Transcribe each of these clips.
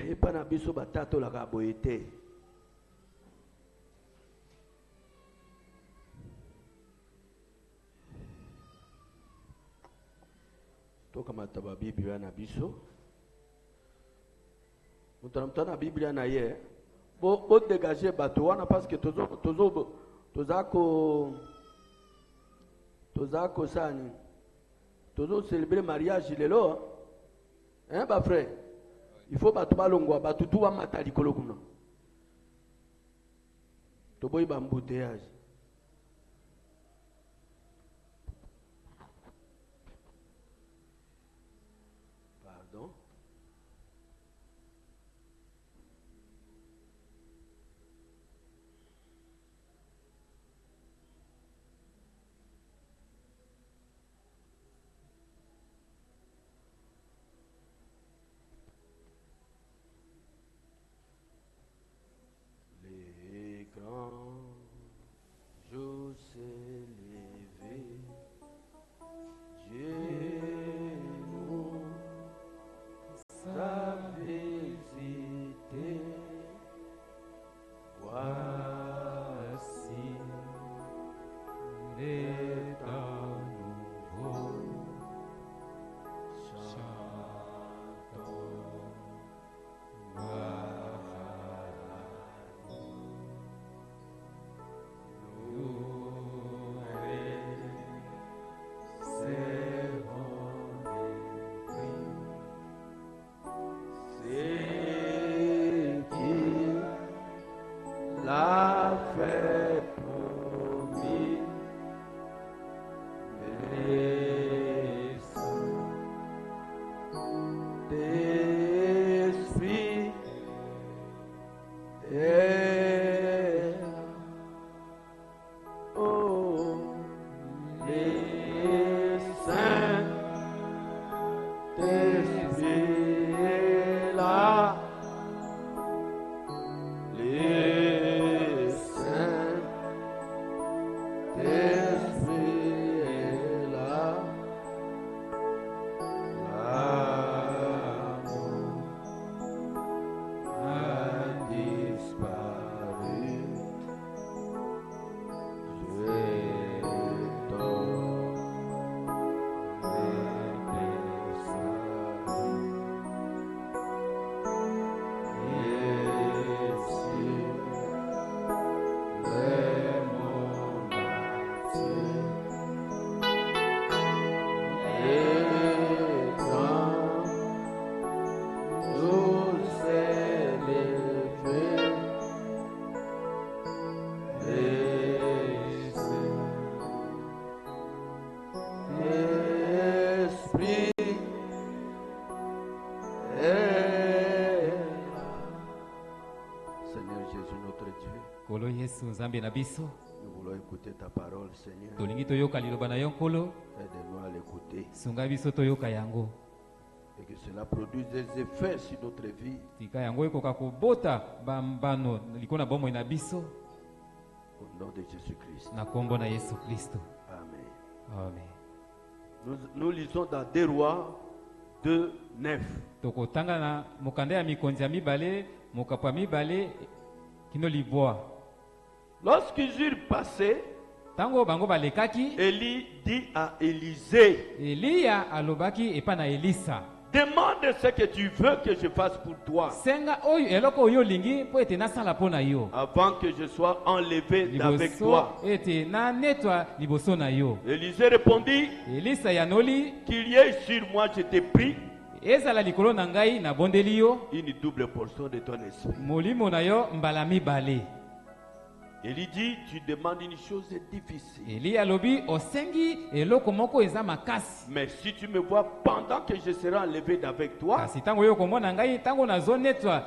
Et pas na biso batato la boyete. Toka mataba Biblia na biso. Mutamta na Biblia na ye. Bo dégager bato wana parce que tozako sani. Tozo célébrer mariage lelo. Hein ba frère? Il faut bato balongwa bato tu wa matali kolokuna. Toboyi ba embouteillage. Pardon. Les grands jours s'est levé, Dieu nous a visité. Voici les temps nouveaux, chantons. La fait promis, mais d'esprit et oh les saints d'esprit est là. Les saints d'esprit est là. L'amour a disparu. Je Seigneur Jésus notre Dieu, Kolo Yesu Nzambe na biso. nous voulons écouter ta parole, Seigneur. Tolingi toyoka liloba na yo nkolo. Aide-nous à l'écouter Sunga biso toyoka yango. et que cela produise des effets sur notre vie. Tika yango ekoka kobota bambano likona bomo na biso. Au nom de Jésus-Christ. Na kombo na Yesu Kristo. Amen. Amen. Nous lisons dans 2 Rois 2:9. Tokotanga na mokanda ya mikonzi ya mibale, mokapa mibale kino libwa. Lorsqu'ils eurent passé, Tango bango balekaki, Élie dit à Élisée, Eliya alobaki epa na Elisa. demande ce que tu veux que je fasse pour toi Senga oyo eloko oyo lingi po ete nasala pona yo. avant que je sois enlevé d'avec toi. Ete na netwa liboso na yo. Élisée répondit, Elisa yanoli, qu'il y ait sur moi, je te prie, ezala likolo na ngai na bondeli yo, une double portion de ton esprit. molimo na yo mbala mibale. Élie dit, tu demandes une chose difficile. Eli alobi osengi eloko moko eza makasi. Mais si tu me vois pendant que je serai enlevé d'avec toi, Kasi tango yo komona ngai tango nazo netwa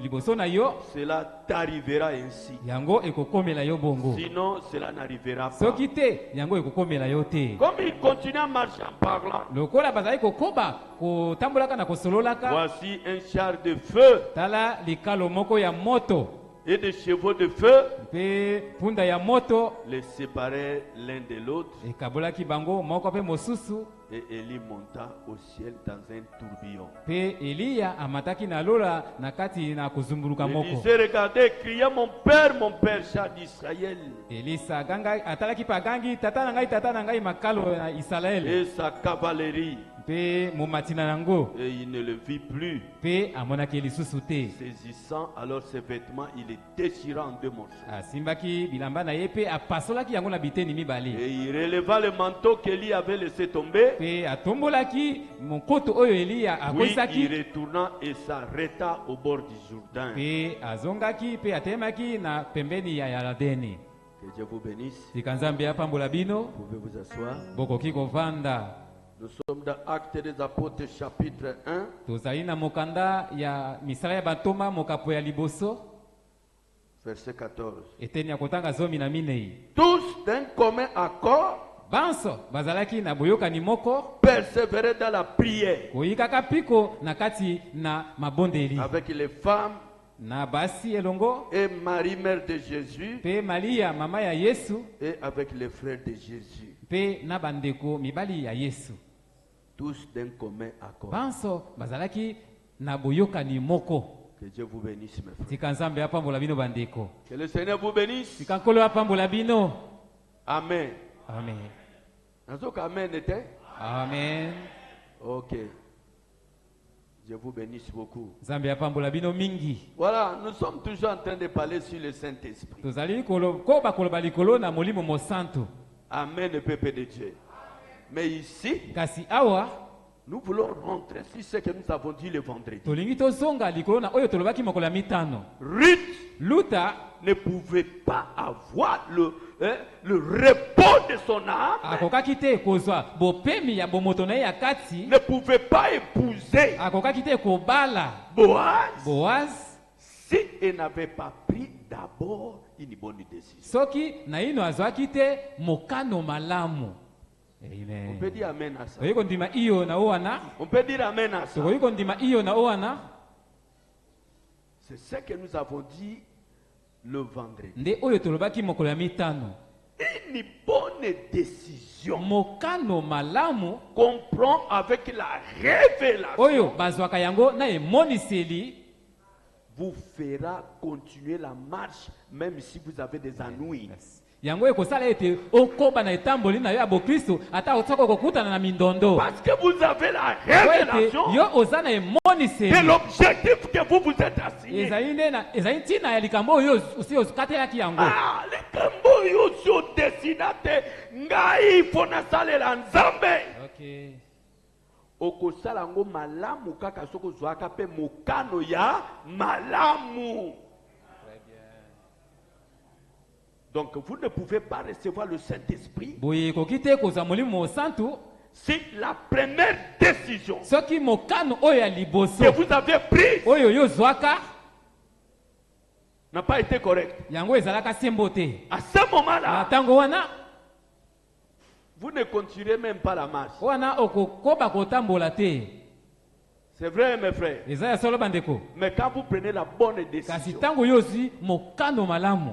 liboso na yo, cela t'arrivera ainsi. yango ekokomela yo bongo. Sinon, cela n'arrivera pas. Soki te yango ekokomela yo te. Comme il continue à marcher en parlant, Lokola bazali kokoba kotambolaka na kosololaka, voici un char de feu tala likalo moko ya moto et des chevaux de feu pe punda ya moto les séparer l'un de l'autre. ekabolaki bango moko pe mosusu. Et Élie monta au ciel dans un tourbillon. Pe Eliya amataki na lola na kati na kuzumburuka moko. Élisée regardait, criait mon père, chat d'Israël. Elisa ganga atalaki pa gangi tata na ngai makalo na Israël. Et sa cavalerie. Pe momatina nango. Et il ne le vit plus. Pe amonaki lisusu te. Saisissant alors ses vêtements, il les déchira en deux morceaux. Asimbaki bilamba na ye pe apasolaki yango na biteni mibale. Et il releva le manteau qu'Élie avait laissé tomber. Pe atombolaki mokoto oyo Eliya Puis akoisaki. il retourna et s'arrêta au bord du Jourdain. Pe azongaki pe atemaki na pembeni ya Yordani. Que Dieu vous bénisse. Tikanzambe apambola bino. Vous pouvez vous asseoir. Bokoki kovanda. Nous sommes dans Actes des Apôtres chapitre 1. Tozali na mokanda ya misala ya bantoma mokapo ya liboso. Verset 14. Eteni ya kotanga zomi na minei. Tous d'un commun accord Banso bazalaki na boyokani moko. persévéraient dans la prière Koyikaka piko na kati na mabondeli. avec les femmes Na basi elongo. et Marie mère de Jésus Pe Maria mama ya Yesu. et avec les frères de Jésus. Pe na bandeko mibali ya Yesu. Tous d'un commun accord. Banso bazalaki na boyokani moko. Que Dieu vous bénisse mes frères. Tikanzambe apambola bino bandeko. Que le Seigneur vous bénisse. Tikankolo apambola bino. Amen. Amen. Amen était? Amen. Ok. Dieu vous bénisse beaucoup. Zambe apambola bino mingi. Voilà, nous sommes toujours en train de parler sur le Saint-Esprit. Tozali koba koloba likolo na molimo mosantu. Amen, le peuple de Dieu. Mais ici, Kasi awa nous voulons rentrer sur ce que nous avons dit le vendredi. tolingi tozonga likolo na oyo tolobaki mokolo ya mitano. Ruth Luta ne pouvait pas avoir le repos de son âme, akokaki te kozwa bopemi ya bomoto na ye ya kati. ne pouvait pas épouser Akokaki te kobala Boaz Boaz si elle n'avait pas pris d'abord une bonne décision. soki na ino azwaki te mokano malamu. On peut Amen. dire Amen à ça. Tokoki kondima iyo na owana. On peut dire Amen à ça. Tokoki kondima iyo na owana. C'est ce que nous avons dit le vendredi. Nde oyo tolobaki mokolo ya mitano. Une bonne décision Mokano malamu comprend avec la révélation oyo bazwaka yango na emoniseli vous fera continuer la marche même si vous avez des ennuis. yango ekosala ete okoba na etamboli na yo ya bokristo ata otoko kokutana na mindondo. Parce que vous avez la Po ete révélation yo oza na de emoniseli. l'objectif que vous vous êtes assigné. ezali ntina ya likambo oyo osi okatelaki yango. Ah, les kambo yo dessinate ngai fona salela nzambe. Okay. Okosala ngo malamu kaka soko zwaka pe mokano ya malamu. Donc vous ne pouvez pas recevoir le Saint-Esprit Boye ekoki te kozwa molimo mosantu si la première décision soki mokano oyo ya liboso que vous avez prise oyo yo zwaka n'a pas été correcte. yango ezalaka sembo te. À ce Na moment-là, ntango wana vous ne continuerez même pas la marche. wana okokoba kotambola te. C'est vrai, mes frères. Eza ya solo bandeko. Mais quand vous prenez la bonne Kasi décision, ntango yo ozwi mokano malamu,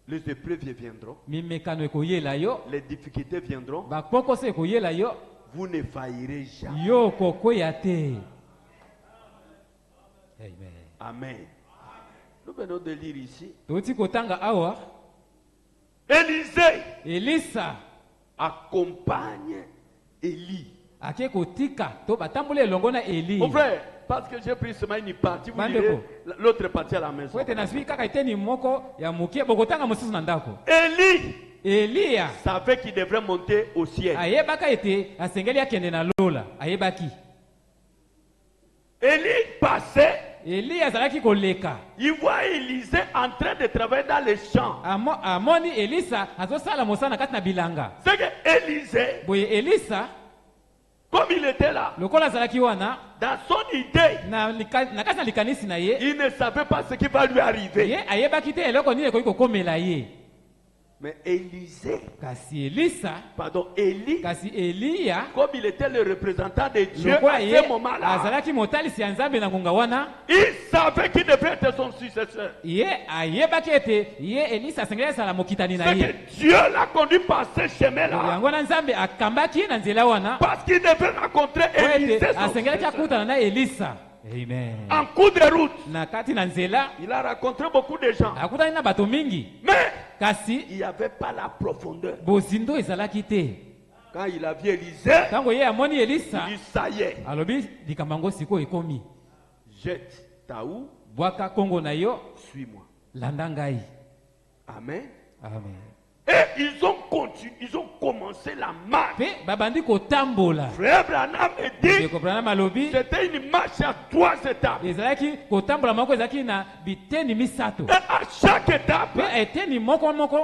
les épreuves viendront, mimekano ekoyela yo, les difficultés viendront, bapokoso ekoyela yo, vous ne faillirez jamais. yo kokoya te. Amen. Amen. Nous venons de lire ici. Toti kotanga awa, Élisée Elisa accompagne Élie. ake kotika to batambole elongo na Eli. Mon frère, parce que j'ai pris seulement une partie, vous Bandeko. lirez l'autre partie à la maison. Po ete nazwi kaka eteni moko ya mokie bokotanga mosusu na ndako. Élie Eliya savait qu'il devrait monter au ciel. ayebaka ete asengeli akende na lola, ayebaki. Élie passait, Eliya azalaki koleka. il voit Élisée en train de travailler dans les champs. Amoni Elisa azosala mosala kati na bilanga. C'est que Élisée, Boye Elisa comme il était là, lokola azalaki wana dans son idée, na kati na likanisi na ye, il ne savait pas ce qui va lui arriver. ye ayebaki te eloko nini ekoki kokomela ye. Mais Élisée, kasi Elisa, pardon, Élie, kasi Eliya, comme il était le représentant de Dieu lokola à ye ce moment-là, azalaki motalisi ya Nzambe na ngonga wana, il savait qu'il devait être son successeur. ye ayebaki ete ye Elisa asengeli asala mokitani na C'est ye. que Dieu l'a conduit par ce chemin-là. Yango wana Nzambe akambaki ye na nzela wana, Parce qu'il devait rencontrer po Élisée, ete son asengelaki successeur. akutana na Elisa. Amen. En cours de route, Na kati na nzela il a rencontré beaucoup de gens. akutani na bato mingi, Mais kasi il n'y avait pas la profondeur. bozindo ezalaki te. Quand il a vu Élisée, Tango ye amoni Elisa, il dit ça y est, alobi likambo yango sikoyo ekomi, jette ta houe, bwaka kongo na yo, suis-moi. landa ngai. Amen. Amen. Et ils ont continué, ils ont commencé la marche. Pe babandi kotambola. Frère Branham me dit, Ndeko Branham alobi c'était une marche à 3 étapes. ezalaki kotambola moko ezalaki na biteni misato. Et à chaque étape, Pe eteni moko moko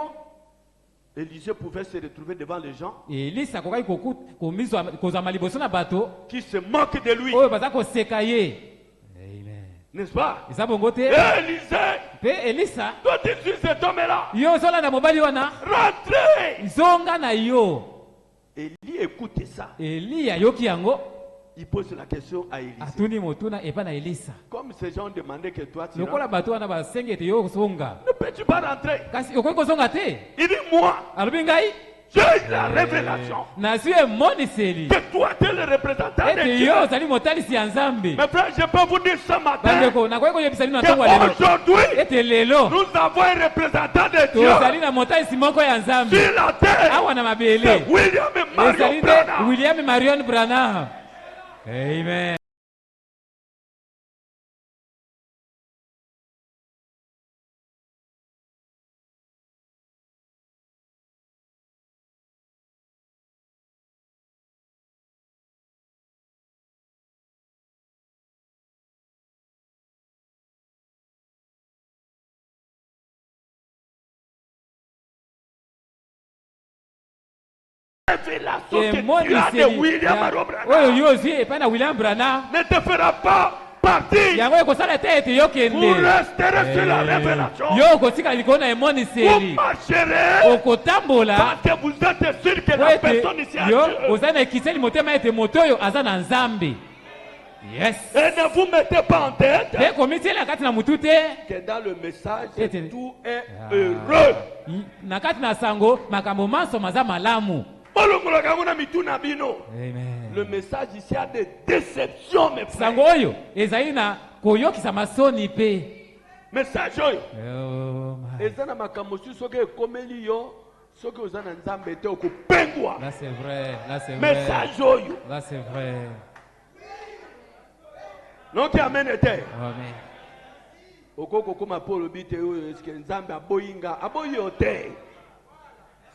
Élisée pouvait se retrouver devant les gens Elisa kokaki komizwa kozama liboso na bato qui se moquent de lui. oyo baza koseka ye. Amen. N'est-ce pas? Eza bongo te. Élisée, Pe Elisa toi tu suis cet homme-là. yo ozolanda mobali wana Rentrez. zonga na yo. Élie écoute ça. Eliya yoki yango Il pose la question à Élisée. atuni motuna epa na Elisa. Comme ces gens ont demandé que toi tu Lokola rentres, bato wana basengi ete yo zonga, ne peux-tu pas rentrer? kasi okoki kozonga te. Il dit moi, Alobi ngai j'ai eu la révélation nazwi emoniseli que toi tu es le représentant de ete Dieu. yo ozali motalisi ya Nzambe. Mes frères, je peux vous dire ce matin Bandeko nakoki koyebisa bino na ntongo ya lelo qu'aujourd'hui, ete lelo nous avons un représentant de tozali Dieu na motalisi moko ya Nzambe sur la terre. awa na mabele. C'est William et Marion Ezali Branham. nde William Marion Branham. Amen. Révélation que Dieu a de William Marion oyo Branham yo ozwi epai na William Branham ne te fera pas partir. yango ekosala te ete Vous yokende resterez sur la révélation. yo okotikala likolo na Vous emoniseli marcherez okotambola parce que vous êtes sûr que po la ete personne ici a yo Dieu. oza na ekiseli motema ete moto oyo aza na Nzambe. Yes. Et ne vous mettez pas en tête Te komitiela kati na mutu te que dans le message, Ete- tout est heureux. na kati na sango makambo manso maza malamu. Olongolaka ngo na mitu na bino. Amen. Le message ici a des déceptions, mes frères. sango oyo ezali na koyokisa masoni pe. Message oyo. Oh, my. Eza na makambo mosusu soki ekomeli yo, soki oza na Nzambe te okopengwa. Là c'est vrai, là c'est vrai. Message oyo. Là c'est vrai. Noki amen ete. Amen. Okoko koma po olobi te oyo eske Nzambe aboyi nga, aboyi yo te.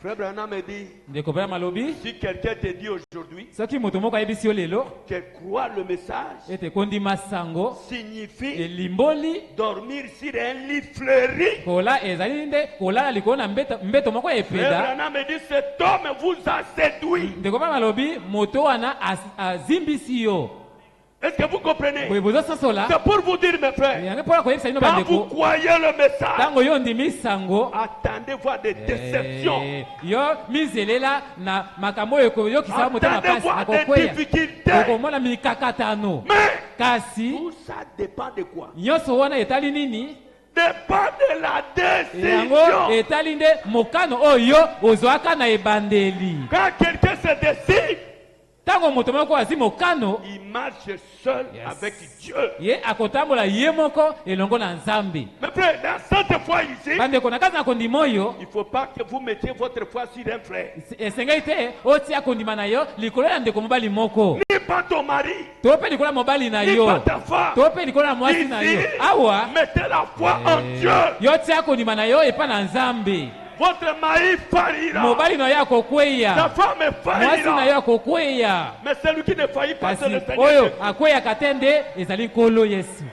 Frère Branham me dit, Ndeko Branham alobi si quelqu'un te dit aujourd'hui soki moto moko ayebisi yo lelo que croire le message ete kondima sango signifie elimboli dormir sur un lit fleuri. kola ezali nde kolala likolo na mbeto moko ya Frère epeda. Branham me dit, cet homme vous a séduit. Ndeko Branham alobi moto wana azimbisi yo. Est-ce que vous comprenez? Boye bozososola C'est pour vous dire, mes frères, yango mpona koyebisa bino quand vous bandeko croyez le message, ntango yo ndimi sango attendez voir des déceptions. yo mizelela na makambo oyo ekoyokisa motema Attendez pasi na voir des kokweya difficultés. okomona mikakatano. Mais Kasi tout ça dépend de quoi? nyonso wana etali nini? Dépend de la Yango décision. etali nde mokano oyo ozwaka na ebandeli. Quand quelqu'un se décide, Ntango moto moko azwi mokano il marche seul Yes. avec Dieu. ye akotambola ye moko elongo na Nzambe. Mais frère, dans cette foi ici, Bandeko na kati na kondima oyo il ne faut pas que vous mettiez votre foi sur un frère. esengeli te otia kondima na yo likolo ya ndeko mobali moko Ni pas ton mari, to mpe likolo ya mobali na ni yo pas ta femme. to mpe likolo ya mwasi na yo. Ici, Awa mettez la foi en Dieu. yo tia kondima na yo epa na Nzambe. Votre mari faillira. Mobali na yo Ta akokweya, femme mwasi na yo faillira. akokweya, Mais celui qui ne faillit pas, c'est kasi le Seigneur. oyo Jésus. akweyaka te nde ezali nkolo Yesu.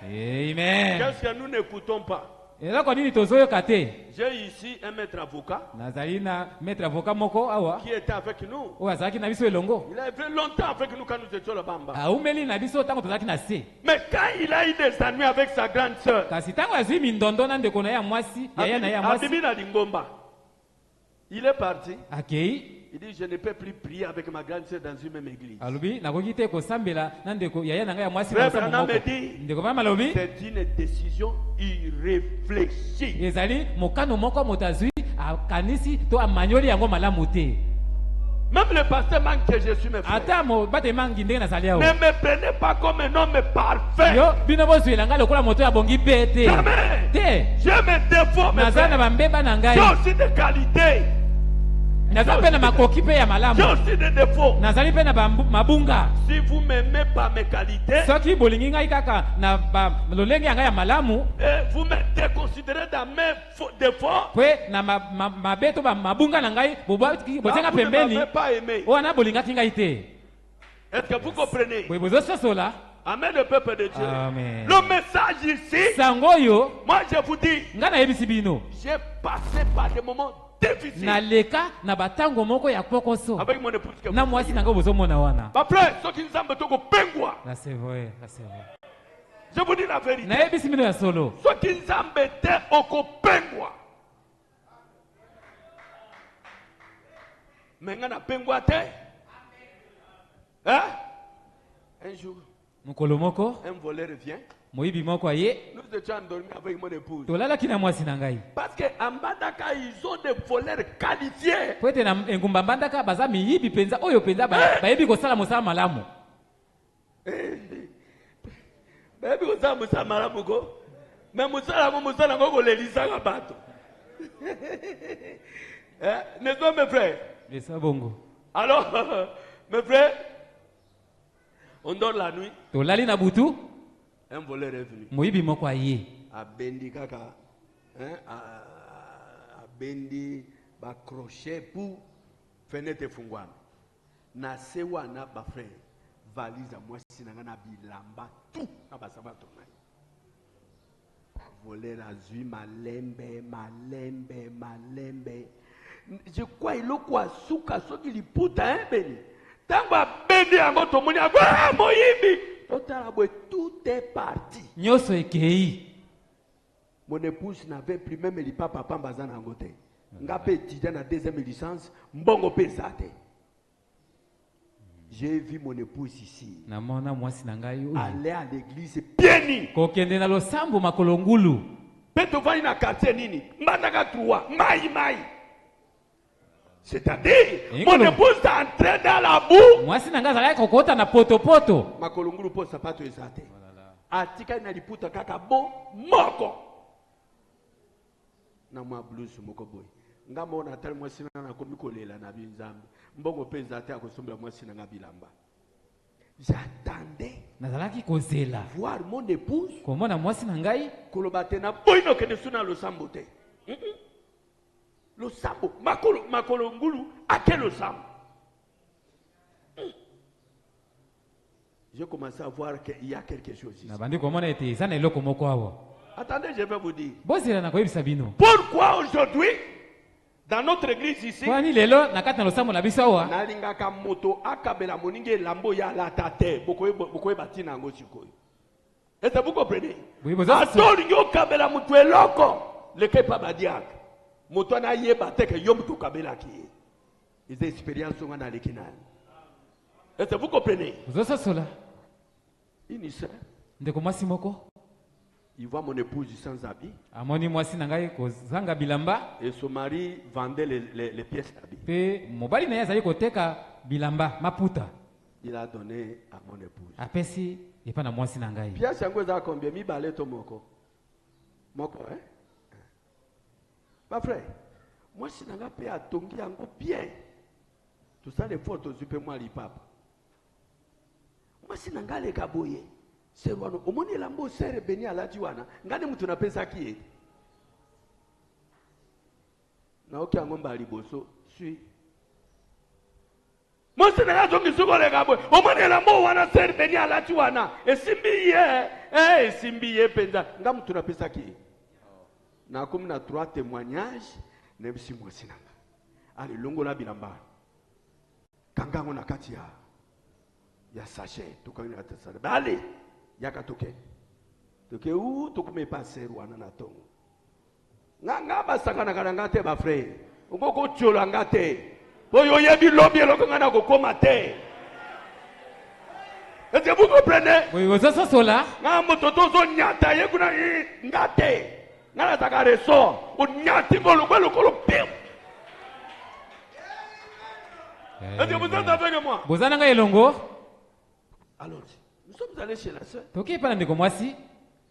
Amen. Qu'est-ce que nous n'écoutons pas? J'ai ici un maître avocat qui était avec nous. Il a fait longtemps avec nous quand nous étions là-bas. Mais quand il a eu des ennuis avec sa grande sœur, il est parti. Il dit, je ne peux plus prier avec ma grande sœur dans une même église. Frère Branham me dit, c'est une décision irréfléchie. Même le pasteur manque que je suis mes frères. Ne me prenez pas comme un homme parfait. Jamais. J'ai mes défauts, mes frères. J'ai aussi des qualités. J'ai aussi des défauts. Si vous m'aimez par mes qualités, vous me déconsidérez dans mes défauts, vous ne m'avez pas aimé. Est-ce que vous comprenez? Amen, le peuple de Dieu. Amen. Le message ici, moi je vous dis, j'ai passé par des moments difficiles avec mon épouse. C'est vrai. Je vous dis la vérité. Ce qui nous embêtait au Kopengwa. Mais on a pengwa te. Hein? Un jour, un voleur vient. Nous étions endormis avec mon épouse. Parce qu'en Mbandaka, ils ont des voleurs qualifiés. N'est-ce pas mes frères? Alors, mes frères, on dort la nuit. Un voleur est venu. A bendi kaka, a bendi ba crochet pour fenêtre fungwana. Na sewa na ba frère valise moi sinanga na bilamba tout na ba sabato na. Voleur azui malembe. Je crois il quoi suka soki liputa hein beni. Tamba bendi yango to moni agwa moyibi. Tout est parti. Mon épouse n'avait plus même les papa bazan angote. Ngape étudiant na deuxième licence, mbongo pesate. J'ai vu mon épouse ici. Aller à l'église pieni. Peto va na quartier nini? Mbandaka 3, mai. C'est-à-dire, mon épouse est entrée dans la boue. Makolongulu po sapato ezate. Atika na liputa kaka bo moko. Na mwa blues moko boy. Ngamo na tali mwasi na komikolela na binzambe. Mbongo pe ezate akosombela mwasi na bilamba. J'attendais voir mon épouse. Kolobate na boino kene suna lo sambote. Le sambo, makolongulu, à quel le sambo? J'ai commencé à voir qu'il y a quelque chose ici. Attendez, je vais vous dire. Pourquoi aujourd'hui, dans notre église ici, nalingaka moto akabela moninge lambo ya la tate, bokoye batina ngo sikoyo. Est-ce que vous comprenez? Adolingo kabela mutu eloko, leke pa badiaka. Motona yeba teke yomtu kabela ki. Ils ont expérience dans les kinal. Est-ce que vous comprenez? Il voit mon épouse sans habit. Et son mari vendait les pièces d'habit. Il a donné à mon épouse. Pièce à combien? Mi balé to moko. Moko, hein? Ma frère, moi si n'a pas à tongi encore bien. Tout ça les photos du moi li papa. Moi si n'a pas les kaboye. C'est wano omoni lambo sere beni ala jiwana. Ngani mtu na pesa kiye. Na oki angomba liboso suis. Moi si n'a pas tongi suko le kaboye. Omoni lambo wana sere beni ala jiwana. Esimbiye penza. Ngani mtu na pesa kiye. Na comme na 3 témoignages, nebisi mwasinanga. Allez, longola bilamba. Kanga ngona katia. Ya sachet, tukanga tsala. Allez, yaka toke. Toke ou tokume passer wana na tongo. Nga basaka na kalanga te ba frère. Ngoko tcholanga te. Boyo yebi lobi eloko ngana kokoma te. Est-ce que vous comprenez? Oui, vous êtes cela. Nga mototo zo nyata ye kuna ngate. Ngana taka reso, o nyati ngolo kwelo kolo pim. Est-ce que vous êtes avec moi? Bozananga elongo. Alors, nous sommes allés chez la sœur. Toki pana ndeko mwasi.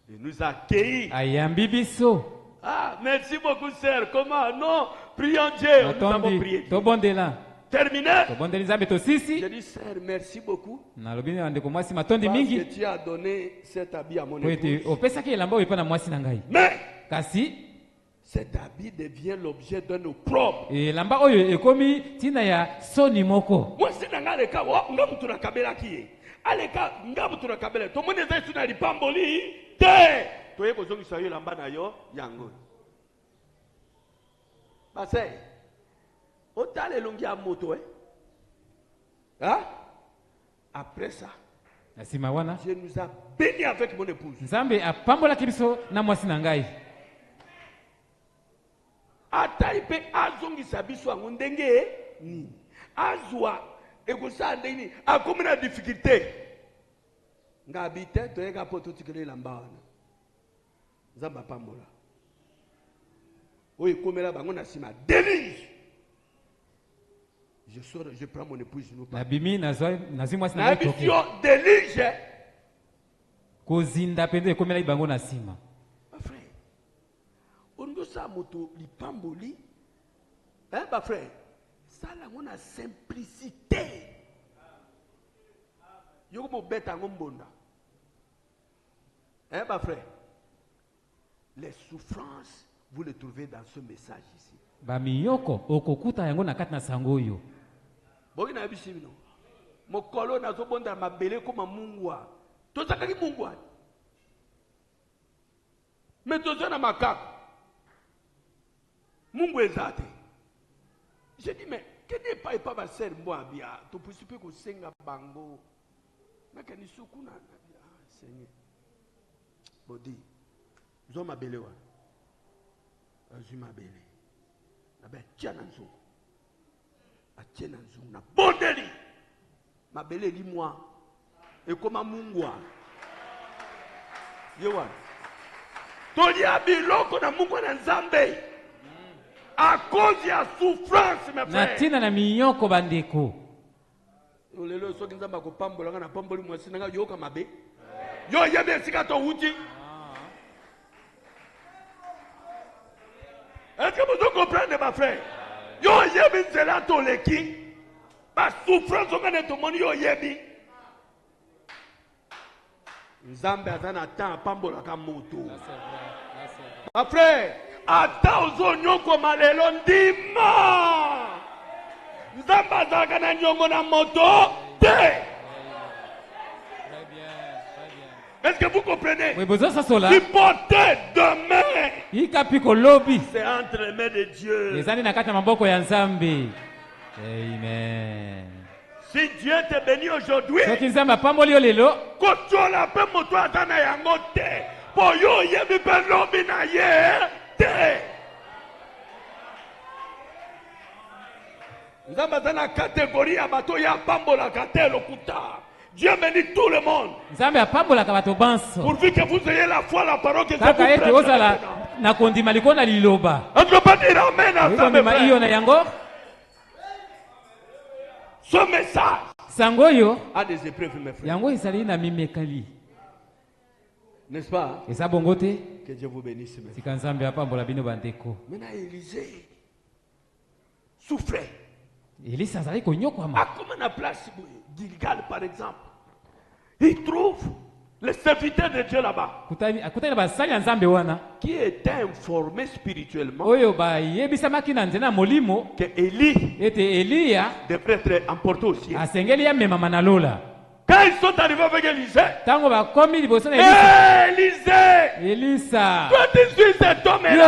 Il nous a accueillis. Ayambi biso. Ah, merci beaucoup, sœur. Comment? Non, prions Dieu. Nous avons prié. Tobondela. Terminé. J'ai dit, sœur, merci beaucoup. Parce que tu as donné cet habit à mon épouse. Mais, cet habit devient l'objet d'un opprobre. Moi, c'est dans le cas où tu as kabela qui aleka ngabu na kabela to mone zetu na lipamboli te to yeko zongi sayo lamba na yo yango base otale longi ya moto hein après ça Dieu nous a béni avec mon épouse. Nzambe apambola kibiso na mwasi na ngai ata ipe azongi sabiso yango ndenge ni azwa ekosa ndeni akomi na difficulté ngabi te toyeka po totikele lamba wana nzambe apambola oyo ekomela bango na nsima délige je prends mon épouse nous parle nabimi nazwi mwasi na ngai délige kozinda pende ekomela bango na nsima ba frère ondo sa moto lipamboli ba frère ça là on a simplicité. Yo mo beta ngombonda. Bah frère. Les souffrances vous les trouvez dans ce message ici. Ba miyoko okokuta yango na kati na sango yo. Boki na bisibino. Mokolo na zo bonda mabele koma mungwa. Tozaka ki mungwa. Mais tozana makaka. Mungu ezate. Je dis, mais que n'est pas ma sœur moi bien, tu peux supposer que senga bango. Mais que ni sukuna Seigneur. Bodi. Zo ma bele wa. Zo ma bele. Na be tiana nzo. A tiana nzo na bondeli. Ma bele li moi. Et comme mungwa. Yewa. Toli abiloko na mungwa na Nzambe. À cause de la souffrance, mes frères. Natina na miyoko bandeko. Olelo soki nzamba ko pambola na pamboli mwasi nanga yoka mabe. Yo yebe sika to uti. Est-ce que vous comprenez, ma frère? Yo yebe nzela to leki. Ba souffrance on ngane to moni yo yebi. Nzambe atana temps pambola ka moto. Ma frère, ata ozonyoko malelo ndima nzambe azalaka na nyongo na moto te. Est-ce que vous comprenez? Oui, besoin ça cela. Supporter demain. Ikapiko lobby. C'est entre les mains de Dieu. Les années na kati na maboko ya Nzambe. Amen. Si Dieu te bénit aujourd'hui, soki Nzambe apamboli yo lelo, kotola pe moto atana yango te. Po yo yebi pe lobby na ye. Nzamba zana catégorie ya bato ya pambola kate lokuta. Dieu bénit tout le monde. Nzambe apambola ka bato banso. Pourvu que vous ayez la foi, la parole que kaka ete ozala na kondima liko na liloba. On ne peut pas dire amen à ça, mes frères. Ce message sangoyo a des épreuves, mes frères. Yango isali na mimekali. N'est-ce pas? Et ça bongote. Que Dieu vous bénisse. Maintenant Élisée souffrait. Élisée azali konyokwama. À comme na place Gilgal par exemple. Il trouve le serviteur de Dieu là-bas. Akutani basali ya Nzambe wana. Qui était informé spirituellement. Oyo ba yebisamaki na nzena molimo. Que Élie était Elia devrait être emporté au ciel. Asengeli ya mema manalola. Quand ils sont arrivés avec Élisée, Elisa, toi tu suis cet homme-là. Il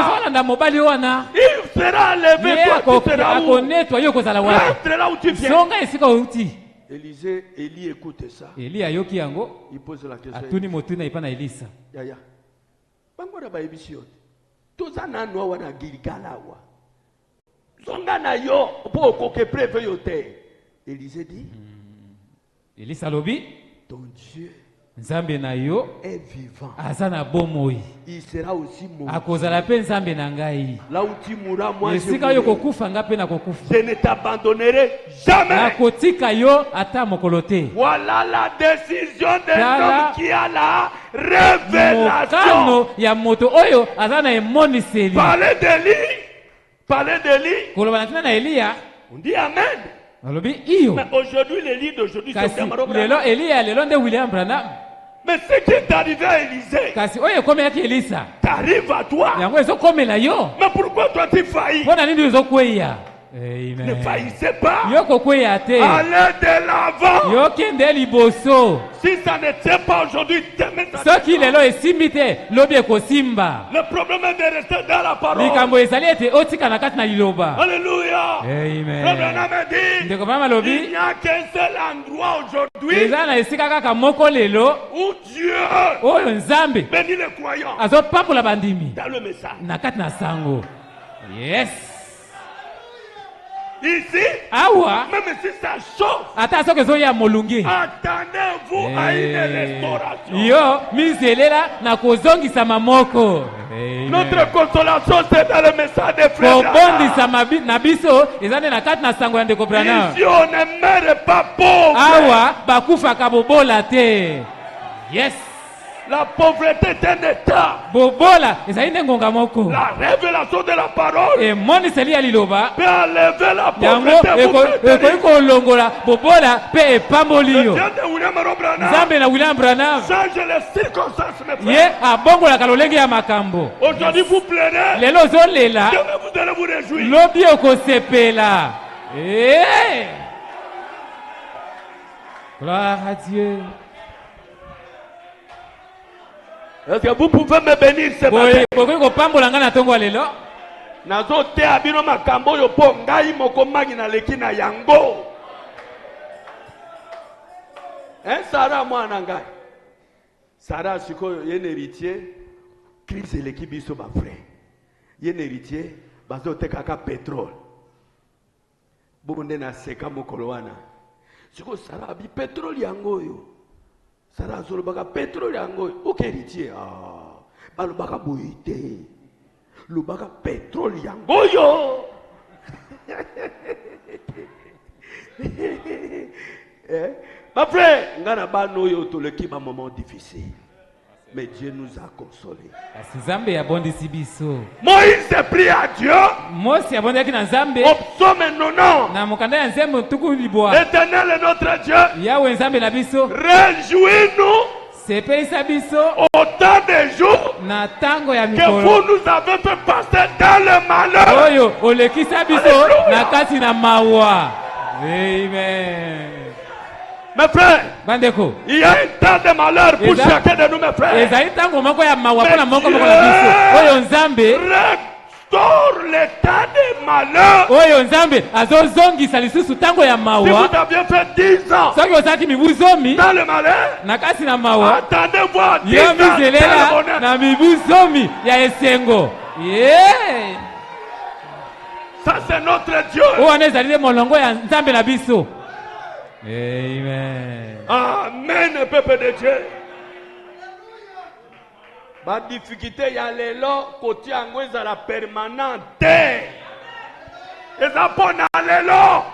sera levé, toi tu seras où? Rentre là où tu viens. Élie écoute ça. Il pose la question. Yaya. Bangora ba ebisio. Tozana no wana Gilgala wa. Zonga na yo po koke preve yo te. Élisée dit. Elisa lobi, ton Dieu Nzambe na yo est vivant. Azana bomoi. Il sera aussi mon. Akozala pe Nzambe na ngai. Là où tu mourras, moi je mourrai. Je ne t'abandonnerai jamais. Nakotika yo ata mokolo te. Voilà la décision de l'homme qui a la révélation. Ya moto oyo azana emoniseli. Parlez d'Élie. Kolobanakina na Elia. On dit amen. Mais aujourd'hui, l'Élie d'aujourd'hui, c'est William Branham. Mais ce qui est arrivé à Élisée, t'arrive à toi. Mais pourquoi toi tu faillis? Ne faillissez pas. Allez de l'avant. Si ça n'était pas aujourd'hui, demain ça sera. Le problème est de rester dans la parole. Alléluia. Amen. Il n'y a qu'un seul endroit aujourd'hui où Dieu bénit les croyants. Dans le message. Yes. Ici, même si ça chauffe, attendez-vous à une restauration. Notre consolation, c'est dans le message des frères. Ici, on ne meurt pas pauvre. Yes. La pauvreté est un état. La révélation de la parole peut enlever la pauvreté. Le Dieu de William Branham change les circonstances, mes frères. Aujourd'hui vous pleurez, demain vous allez vous réjouir. Gloire à Dieu. Est-ce que vous pouvez me bénir ce matin? Nazo te abino makambo yo po ngai moko magi na leki na yango. Sarah mwana ngai. Sarah sikoyo yen héritier, Christ leki biso ba frère. Yen héritier bazo te kaka pétrole. Bonde na seka mokolo wana. Siko Sarah bi pétrole yango yo. Sarah zolo baka pétrole yango ok héritier balo baka boité lo baka pétrole yango yo ma frère ngana bano yo to le kiba moment difficile mais Dieu nous a consolés. Moïse a prié à Dieu. Au psaume 90. L'Éternel est notre Dieu. Réjouis-nous au temps des jours que vous nous avez fait passer dans le malheur. Amen. Mes frères, il y a un temps de malheur pour chacun de nous, mes frères. Mais Dieu restaure l'état de malheur. Si vous aviez fait 10 ans dans le malheur, attendez voir 10 ans dans le bonheur. Ça c'est notre Dieu. Amen. Amen, peuple de Dieu. Ma difficulté y a l'élo côté angouez à la permanente. Et ça pour l'élo.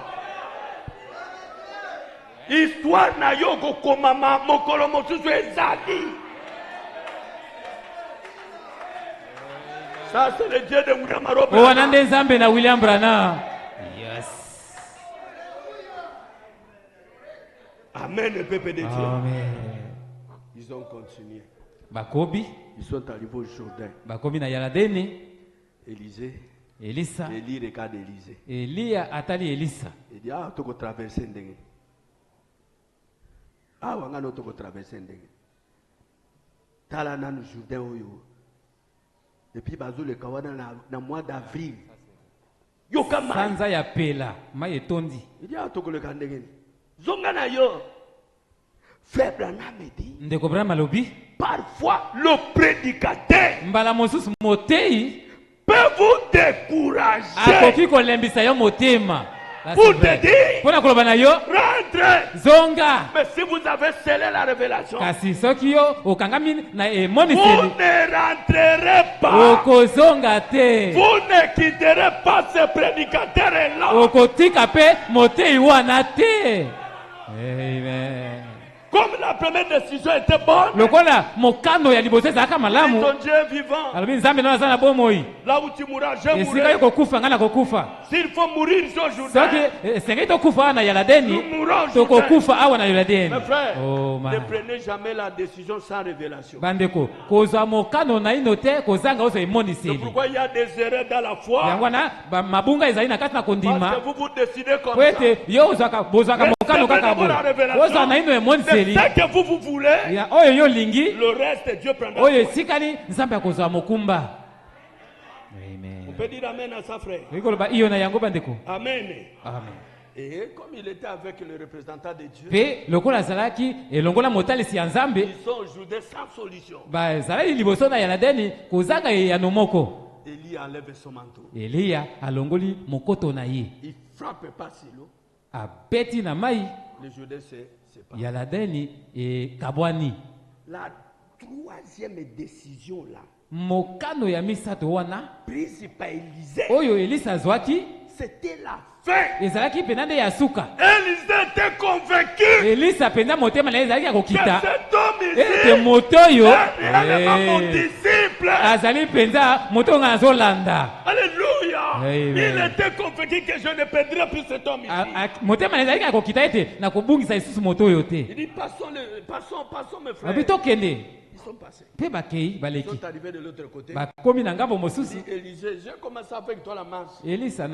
Histoire na yoko komama mokolo mosusu ezali. Ça c'est le Dieu de William Branham. Yes. Amen, le peuple de Dieu. Amen. Ils ont continué. Ils sont arrivés au Jourdain. Élisée. Elisa. Élie regarde Élisée. Elia atali Elisa. Il dit tu peux traverser ndenge. Ah, on a notre traversé. Tala na nous Jourdain oyo. Depuis bazo le kawana na mois d'avril. Yo kama. Sanza ya pela, mai etondi. Il y a to ko le kandengeni. Zonga na yo. Frère Branham dit. Ndeko Branham alobi. Parfois le prédicateur. Mbala mosusu motei. Peut vous décourager. Akoki kolembisa yo motema. Pour te dire, rentre, zonga. Mais si vous avez scellé la révélation, kasi soki yo okangami na emoni vous ne rentrerez pas. Okozonga te. Vous ne quitterez pas ce prédicateur là. Okotika pe motei wana te. Amen. Comme la première décision était bonne, lokola mokano ya liboso ezalaka malamu, ton Dieu est vivant. alobi nzambe naza na bomoi. Là où tu mourras, je mourrai. Esika yo kokufa nga na kokufa. S'il faut mourir ce jour, soki esengeli tokufa na Yaladeni, tokokufa awa na Yaladeni. Mes frères, oh, ne prenez jamais la décision sans révélation. Bandeko, kozwa mokano na ino te kozanga oso emoniseli. C'est pourquoi il y a des erreurs dans la foi. Yango wana mabunga ezali na kati na kondima. Parce que vous décidez comme ça. Kwete yo bozwaka mokano kaka bo. Ozwa na ino emoniseli. C'est que vous voulez. Ya oyo yo lingi. Le reste Dieu prendra. Oyo sikali nzambe akozwa mokumba. Amen. On peut dire amen à ça, frère. Amen. Amen. Et comme il était avec le représentant de Dieu, ils sont aujourd'hui sans solution. Élie enlève son manteau. Il frappe pas sur l'eau. Le Jourdain c'est pas. La troisième décision là, mokano ya misato wana prise par Élisée, oyo Elisa zwaki, c'était la fin. Ezalaki penande ya suka. Élisée était convaincu. Elisa penda motema na ezalaki ya kokita. Cet homme ici, ete motoyo mon disciple. Azali penda moto nga zolanda. Alléluia. Amen. Il était convaincu que je ne perdrai plus cet homme ici. Motema na ezalaki ya kokita ete na kobungisa isusu motoyo te. Il dit passons mes frères. Abito kende. Ils sont passés. Ils sont arrivés de l'autre côté. Élisée, j'ai commencé avec toi la marche. Elisa,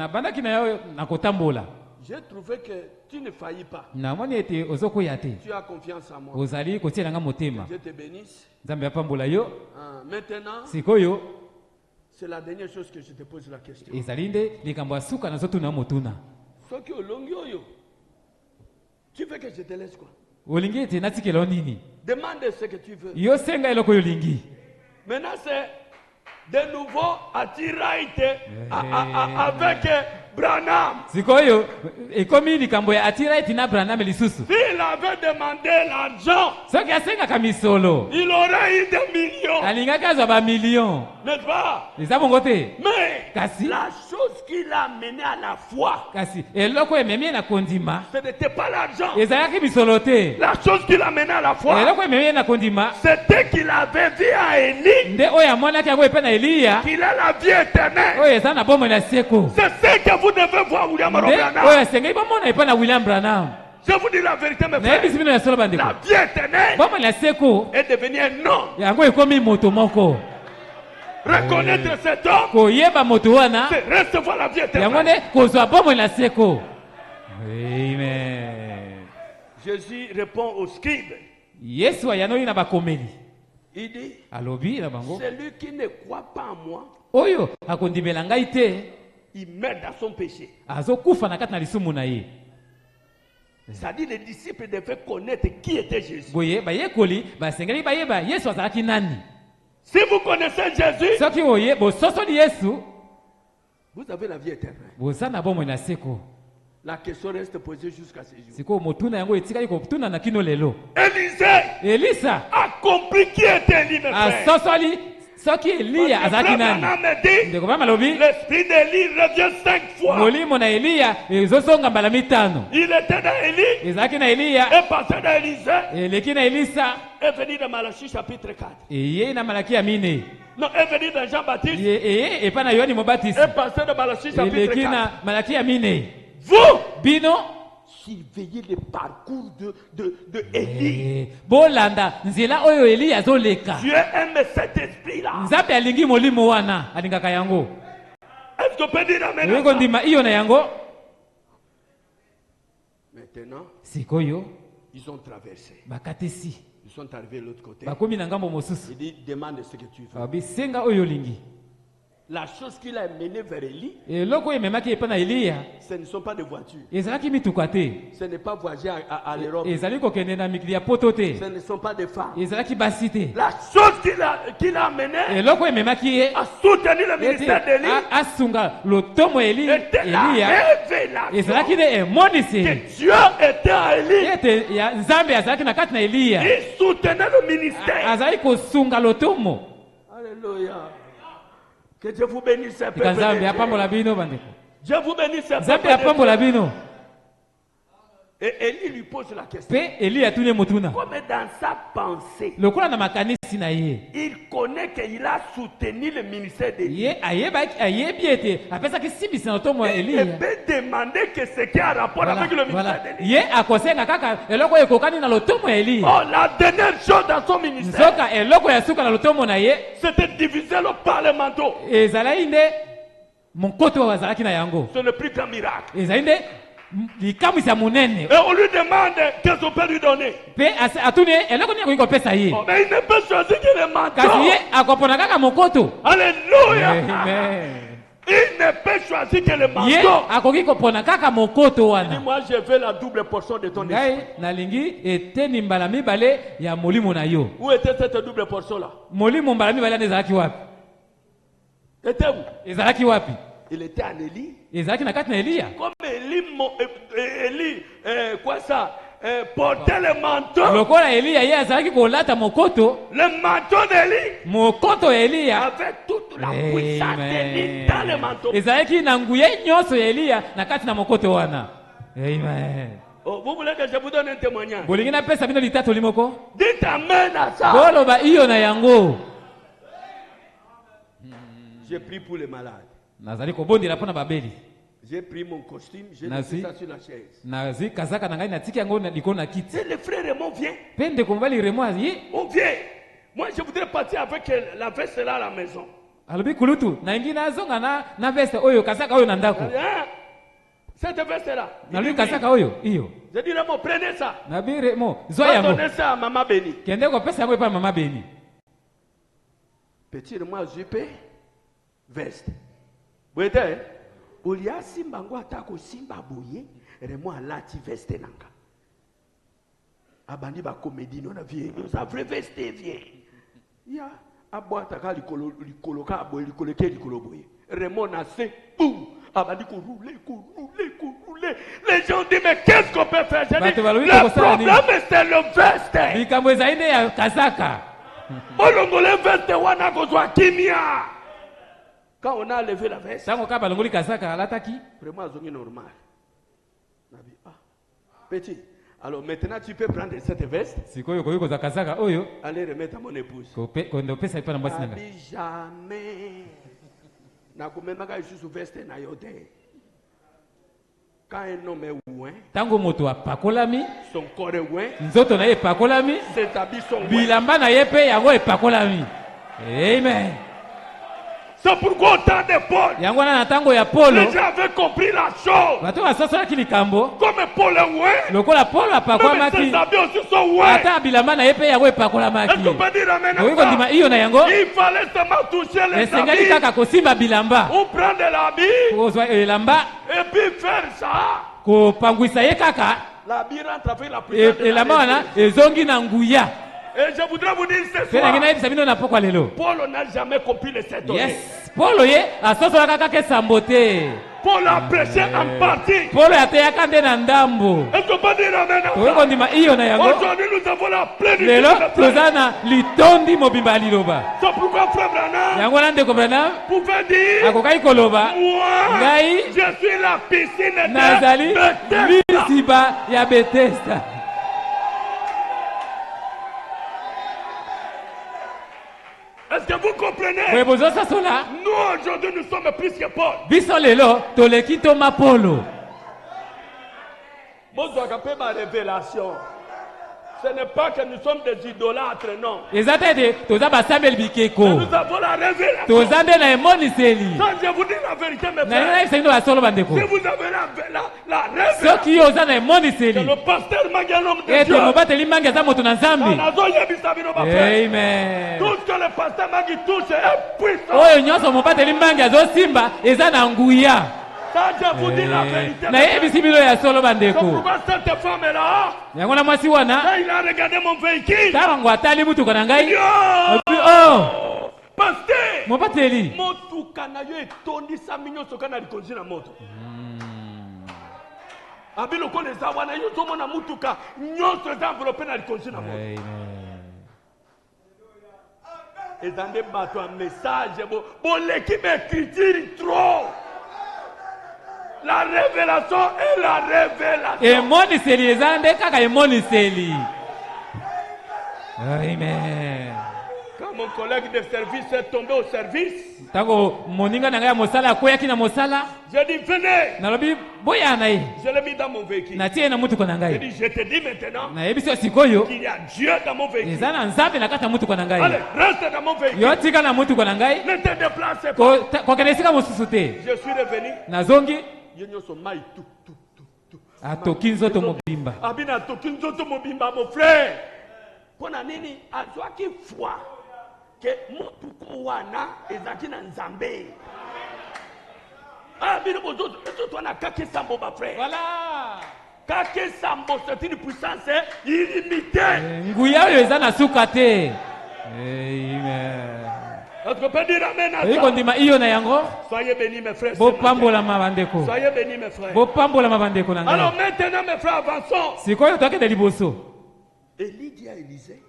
j'ai trouvé que tu ne faillis pas. Tu as confiance en moi. Que Dieu te bénisse. Maintenant, c'est la dernière chose que je te pose la question. Tu veux que je te laisse quoi? Demande ce que tu veux. Maintenant c'est de nouveau attirail avec Branham. Sikoyo ekomi likambo ya atira itina Branham lisusu. S'il avait demandé l'argent, soki asenga kamisolo, il aurait eu des millions. Alingaka za ba millions. N'est-ce pas? Ezabongo te. Mais kasi la chose qui l'a amené à la foi, kasi eloko ememi na kondima, ce n'était pas l'argent. Ezalaki misolo te. La chose qui l'a amené à la foi, eloko ememi na kondima, c'était qu'il avait vu à Élie. Nde oya mona ki yango epena Elia. Qu'il a la vie éternelle. Oyo eza na bomo na seko. C'est ce que vous devez voir William Branham. Oyo senga ibomona epena William Branham. Je vous dis la vérité, mes frères. La vie éternelle est devenue un nom. Reconnaître cet homme, c'est recevoir la vie éternelle. Amen. Jésus répond aux scribes. Il dit, celui qui ne croit pas en moi, il meurt dans son péché. Ça dit les disciples devaient connaître qui était Jésus. Si vous connaissez Jésus, vous avez la vie éternelle. La question reste posée jusqu'à ce jour. Élisée a compris qui était Élie, mes frères. Soki Elia azaki nani? L'esprit d'Élie revient 5 fois. Molimo na Elia ezosonga mbala mitano. Il était dans Élie. Ezaki na Elia. Et passé dans Élisée. Eleki na Elisa. Et venu dans Malachie chapitre 4. Eye na Malaki ya mine. Non, est venu dans Jean-Baptiste. Et pas na Yohani Mobaptiste. Et passé dans Malachie chapitre 4. Eleki na Malaki ya mine. Vous bino surveillez le parcours de Élie. Bolanda nzela oyo Eli azoleka. Dieu aime cet esprit là. Nzambe alingi molimo wana alingaka yango. Est-ce qu'on peut dire amen? Weko ndima iyo na yango. Maintenant, sikoyo Ils ont traversé. Bakatesi. Ils sont arrivés de l'autre côté. Bakomi na ngambo mosusu. Il dit, demande ce que tu veux. Abi senga oyo lingi. La chose qu'il a mené vers Élie, ce ne sont pas des voitures. Ce n'est pas voyager à l'Europe. Ce ne sont pas des femmes. La chose qu'il a menée à soutenir le ministère d'Élie était la révélation que Dieu était à Élie. Il soutenait le ministère. Alléluia. Que Dieu vous bénisse, peuple de Dieu. Dieu vous bénisse, peuple de Dieu. Et Élie lui pose la question. Comme dans sa pensée, il connaît qu'il a soutenu le ministère d'Élie. Il peut demander que ce qui a rapport avec le ministère d'Élie. Oh, la dernière chose dans son ministère, c'était diviser le parlemento. C'est le plus grand miracle. Et on lui demande qu'est-ce qu'on peut lui donner. Mais il ne peut choisir que le manteau. Alléluia. Il ne peut choisir que le manteau. Dis-moi, je veux la double portion de ton esprit. Où était cette double portion-là? Était où? Il était en Élie. Comme Élie, quoi ça? Portait le manteau. Le manteau d'Élie avait toute la puissance d'Élie dans le manteau. Amen. Oh, vous voulez que je vous donne un témoignage? Dites amen à ça. J'ai prié pour les malades. J'ai pris mon costume, j'ai laissé ça sur la chaise. Et le frère Raymond vient. On vient. Moi, je voudrais partir avec la veste là à la maison. Cette veste là. J'ai dit Raymond, prenez ça. Donnez ça à Maman Béni. Petit Raymond jupe, veste. Vous voyez? Olia simba ngo atako simba boye remo alati veste nanga abandi ba comédie non vie ça vrai veste vie ya abota ka likolo ka boye likolo ke likolo boye remo na se boum abandi ko rouler. Les gens disent mais qu'est-ce qu'on peut faire? Le problème c'est le veste. Bikambo zaine ya kasaka olongole veste wana ko zwa kimia. Quand on a levé la veste, vraiment c'est normal. Petit, alors maintenant tu peux prendre cette veste. Allez remettre à mon épouse. Jamais. Quand un homme est ouin, son corps est ouin, ses habits sont ouin. Amen. C'est pourquoi autant de Paul. Les gens avaient compris la chose. Comme Paul est ouin, même ses habits aussi sont ouin. Est-ce qu'on peut dire amen à ça? Il fallait seulement toucher les habits ou prendre l'habit et puis faire ça. L'habit rentre avec la puissance. Et je voudrais vous dire ce soir, Paul n'a jamais compris les 7 années. Yes. Paul a prêché en partie. Est-ce qu'on peut dire amen à ça? Aujourd'hui nous avons la plénitude de c'est pourquoi frère Branham pouvait dire moi je suis la piscine de Bethesda. Est-ce que vous comprenez? Nous aujourd'hui nous sommes plus que Paul. Bon, ma révélation. Ce n'est pas que nous sommes des idolâtres, non. Nous avons la révélation. Quand je vous dis la vérité, mes frères, si vous avez la révélation, c'est le pasteur Mangalom de Dieu. Amen. Tout ce que le pasteur Mangi touche est puissant. Ça, je vous dis la vérité. C'est pourquoi cette femme est là. Quand il a regardé mon véhicule, pasteur, motuka na yo etondisa minyoso kana likonzi na moto. Abiloko les awana yo tomona mutuka nyonso za enveloppé na likonzi na moto. Et dans des bateaux un message bon l'équipe écriture trop. La révélation est la révélation. Et moniseli ezande kaka emoniseli. Amen. Quand mon collègue de service est tombé au service, tango moninga nanga ya mosala akoyaki na mosala, j'ai dit venez. Nalobi boya na ye. Je l'ai mis dans mon véhicule. Natie na mutuko na ngai. J'ai dit je te dis maintenant. Na yebiso sikoyo. Qu'il y a Dieu dans mon véhicule. Ezana nzambe na kata mutuko na ngai. Allez, reste dans mon véhicule. Yo tika na mutuko na ngai. Ne te déplace pas. Ko kenesika mosusu te. Je suis revenu. Nazongi. Yenyoso mai tout. Atoki nzoto mobimba. Abina atoki nzoto mobimba mon frère. Pona nini azwaki foi que motuko wana ezaki na nzambe. Ah bino bozo to na kake sambo ba frère. Voilà. Kake sambo c'est une puissance illimitée. Nguya yo ezana suka te. Amen. Est-ce qu'on peut dire amen à ça? Soyez bénis mes frères. Soyez bénis mes frères. Alors maintenant mes frères avançons. Élie dit à Élisée.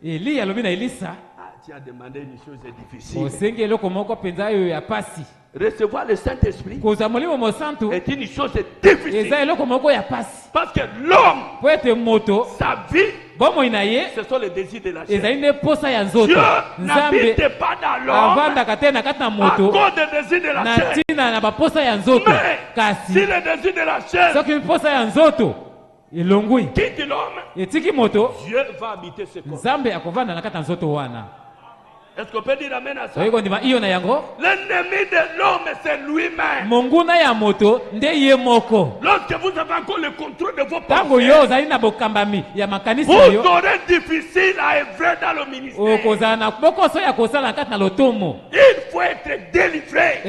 Ah, tu as demandé une chose difficile. Recevoir le Saint-Esprit est une chose difficile. Parce que l'homme, sa vie, ce sont les désirs de la chair. Dieu n'habite pas dans l'homme à cause des désirs de la chair. Mais si le désir de la chair quitte l'homme, Dieu va habiter ce corps. Est-ce qu'on peut dire amen à ça? L'ennemi de l'homme, c'est lui-même. Lorsque vous avez encore le contrôle de vos pensées, vous aurez difficile à œuvrer dans le ministère. Il faut être délivré.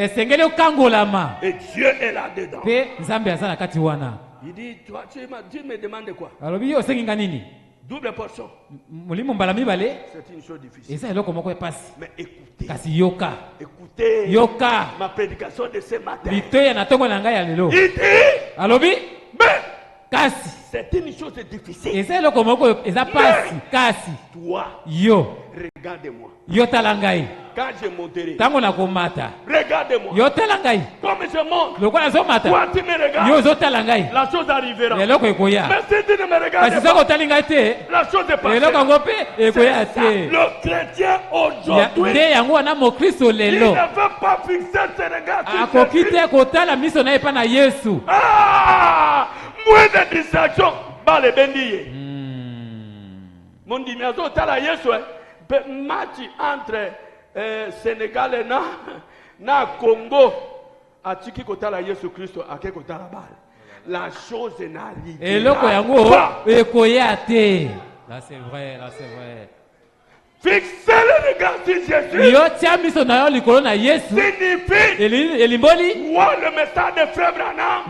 Et Dieu est là-dedans. Il dit, tu me demandes quoi? Double portion. C'est une chose difficile. Mais écoutez. Écoutez. Ma prédication de ce matin. Il dit. Mais. C'est une chose difficile. Mais. Toi. Regarde-moi. Quand je monterai. Regarde-moi. Comme je monte. Toi tu me regardes. La chose arrivera. Mais si tu ne me regardes pas, la chose est passée. Le chrétien aujourd'hui, il ne veut pas fixer ses regards sur Jésus. Ah, moins de distraction. Bale bendiye. Mon dimiazo tala Yesu match entre Sénégal et na Congo atiki kotala Yesu Christo ake kotala bal. La chose n'arrive Là c'est vrai, là c'est vrai. Fixez le regard sur Jésus. Signifie voir le message de Frère Branham.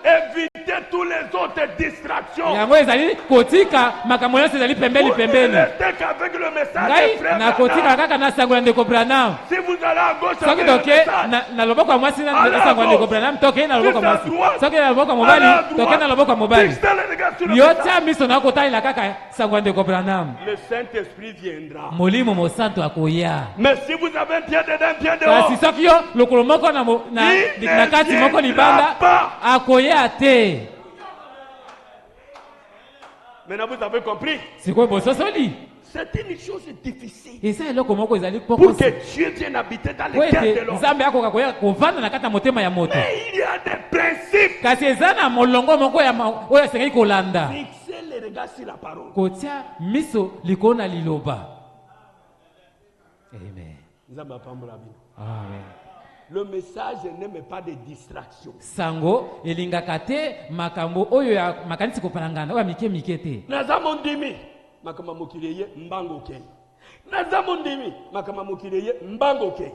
Évitez toutes les autres distractions. Vous ne restez qu'avec le message de Frère Branham. Si vous allez à gauche avec le message, allez à gauche. Fixez le regard sur le message. Le Saint-Esprit viendra. Mais si vous avez un pied dedans, un pied dehors, il ne viendra pas. Maintenant vous avez compris. C'est une chose difficile. Pour que Dieu vienne habiter dans le cœur de l'homme. Mais il y a des principes. Fixez les regard sur la parole. Kotia miso likona liloba. Amen. Amen. Le message n'aime pas de distraction. Sango elingakate makambo oyo ya makanisi kopalangana oya mike mikete. Nazamondimi makama mokileye mbango ke. Nazamondimi makama mokileye mbango ke.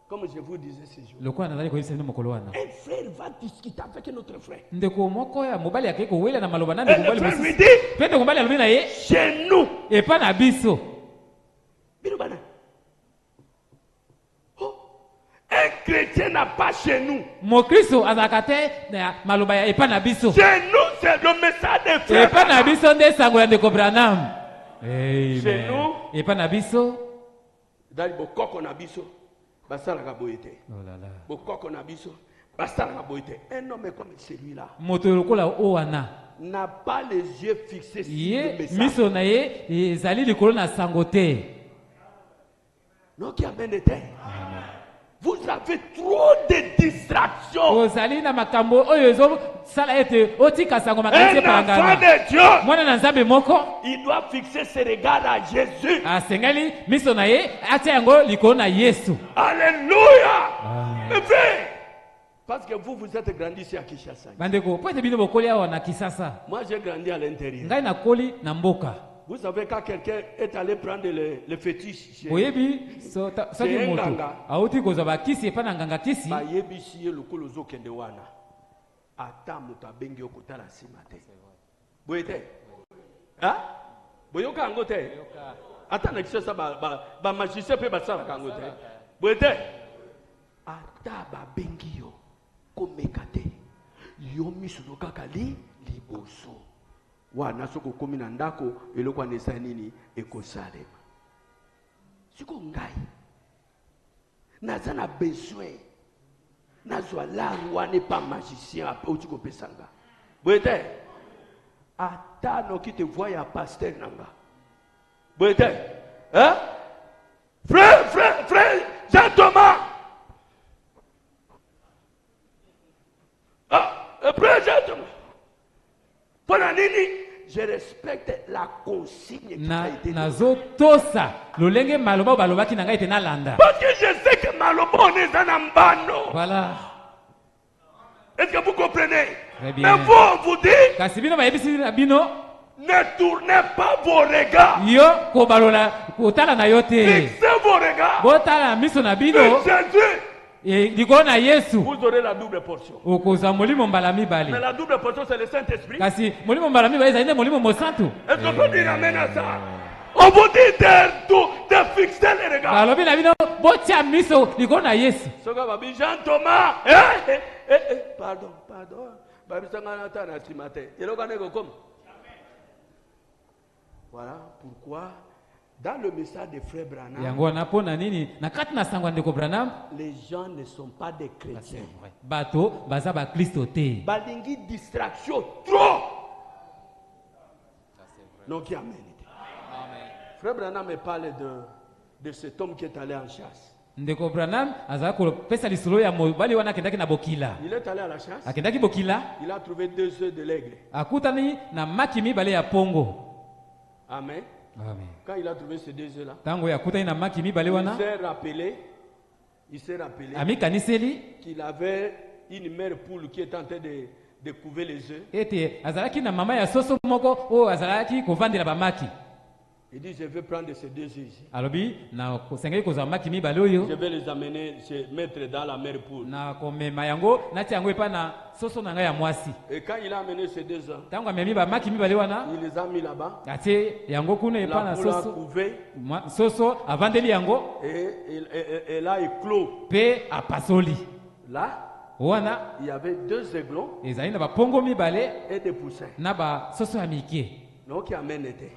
Comme je vous disais ce jour. Le quoi nazali ko yisema mokolo wana. Un frère va discuter avec notre frère. Ndeko moko ya mobali yake ko wela na maloba na ndeko mobali mosi. Pende mobali alobina ye chez nous. Et pas na biso. Bino bana. Un chrétien n'a pas chez nous. Mon Christo azakate na maloba ya epa na biso. Chez nous c'est le message des frères. Epa na biso nde sango ya ndeko Branham. Amen. Chez nous epa na biso dali bokoko na biso basala ka boyete. Oh là là. Bokoko na biso basala ka boyete. Un homme comme celui-là. Moto lokola owana n'a pas les yeux fixés sur le message. Miso na ye ezali likolo na sango te. Non qui amène été. Vous avez trop de distractions. Ozali na makambo oyo ezo sala ete otika sango makanisi palangana. Un enfant de Dieu. Mwana na Nzambe moko. Il doit fixer ses regards à Jésus. Asengali miso na ye atia yango likolo na Yesu. Alléluia. Mais frère, parce que vous êtes grandi ici à Kinshasa. Bandeko, po ete bino bokoli awa na Kisasa. Moi j'ai grandi à l'intérieur. Ngai na koli na mboka. Vous savez quand quelqu'un est allé prendre le fétiche. Oyebi so saki moto. Auti koza ba kisi epa na nganga kisi. Ba yebi siye lokolo zo kende wana. Ata moto abengi okotala sima te. Boyete. Hein? Boyoka angote. Ata na kisa ba magicien pe ba sala kangote. Boyete. Ata ba bengi yo komekate. Yo miso kaka liboso. Wana soko komi na ndako eloko anesa nini ekosalema. Siko ngai naza na besoin nazwa laru wana pas magicien auti kopesanga. Boyete ata noki te voit ya pasteur nanga. Boyete hein? Frère Jean Thomas. Frère Jean Thomas. Pour la nini, je respecte la consigne qui a été donnée. Tosa, lolenge maloba baloba ki nanga ete na landa. Parce que je sais que maloba on est en ambano. Voilà. Est-ce que vous comprenez? Très bien. Mais vous dites, kasibino ba yebisi bino, ne tournez pas vos regards. Yo ko balola ko tala na yote. Fixez vos regards. Botala miso na bino. Jésus. Vous aurez la double portion. Mais la double portion, c'est le Saint-Esprit. Est-ce qu'on peut dire amen à ça? On vous dit de fixer les regards. Jean Thomas. Pardon. Voilà pourquoi dans le message de frère Branham, les gens ne sont pas des chrétiens. Balingi distraction trop. Non, qui amène. Frère Branham me parle de cet homme qui est allé en chasse. Il est allé à la chasse. Il a trouvé 2 œufs de l'aigle. Amen. Amen. Quand il a trouvé ces 2 œufs-là, il s'est rappelé qu'il avait une mère poule qui était en train de couver les œufs. Il dit, je vais prendre ces 2 œufs ici. Je vais les amener, mettre dans la mère poule. Et quand il a amené ces 2 œufs, il les a mis là-bas. La poule a couvé. Et là, il clôt. Là, il y avait 2 aiglons et des poussins. Donc, qui amène été.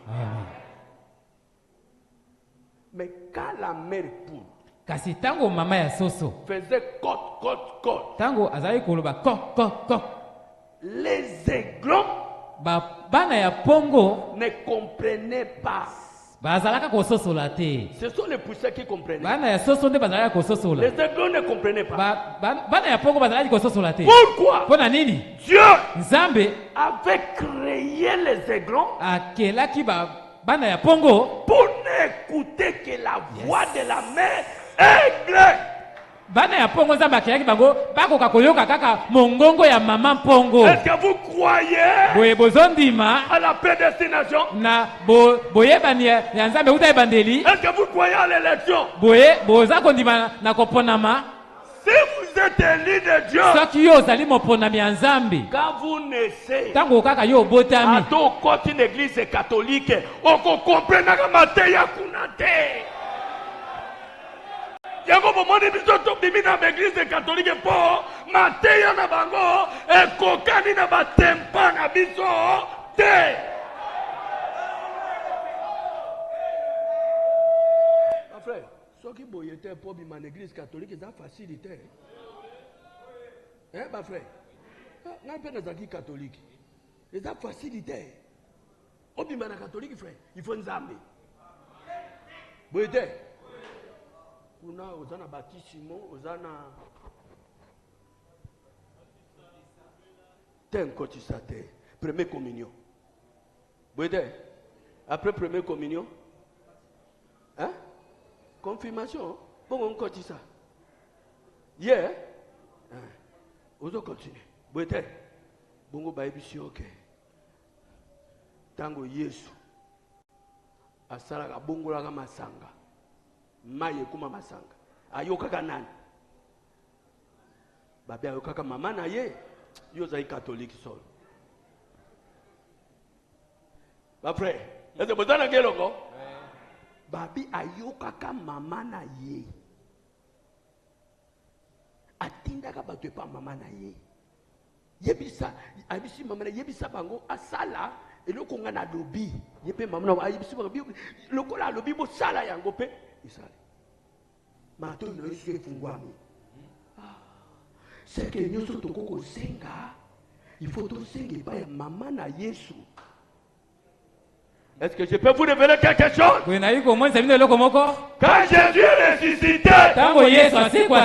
Mais quand la mère poule faisait cote, les aiglons ne comprenaient pas. Ce sont les poussins qui comprenaient. Les aiglons ne comprenaient pas. Pourquoi? Dieu avait créé les aiglons pour n'écouter que la voix de la mère aigle. Est-ce que vous croyez à la prédestination? Est-ce que vous croyez à l'élection? Si vous êtes élu de Dieu, quand vous naissez, à une église catholique, on comprend que Mateya Kunate. Yango bomoni biso to bimi na église catholique po Mateya na bango e kokani na batempa na biso te. Mon frère, ceux qui boyete po bima na église catholique c'est facilité. Hein ma frère? Na pe na zaki catholique. C'est facilité. Obima na catholique frère, il faut nzambe. Boyete kuna ozana baptismo ozana tenkotisa première communion. Boyede après première communion hein confirmation bon on continue ça yeah ozo continue boyede bongo baibisi OK tango Yesu asala ka bongola ka masanga maye kuma masanga ayokaka nani babi ayokaka mama na ye yo zai catholique sol ba frère est-ce que vous avez ngelongo babi ayokaka mama na ye atindaka bato pa mama na ye yebisa abisi mama na yebisa bango asala eloko nga na lobi yepe mama na ayebisi bango lokola lobi bo sala yango pe isale mato no ise fungwami c'est que nous sommes toko senga il faut to senga ba ya mama na Yesu. Est-ce que je peux vous révéler quelque chose? Quand Jésus est ressuscité,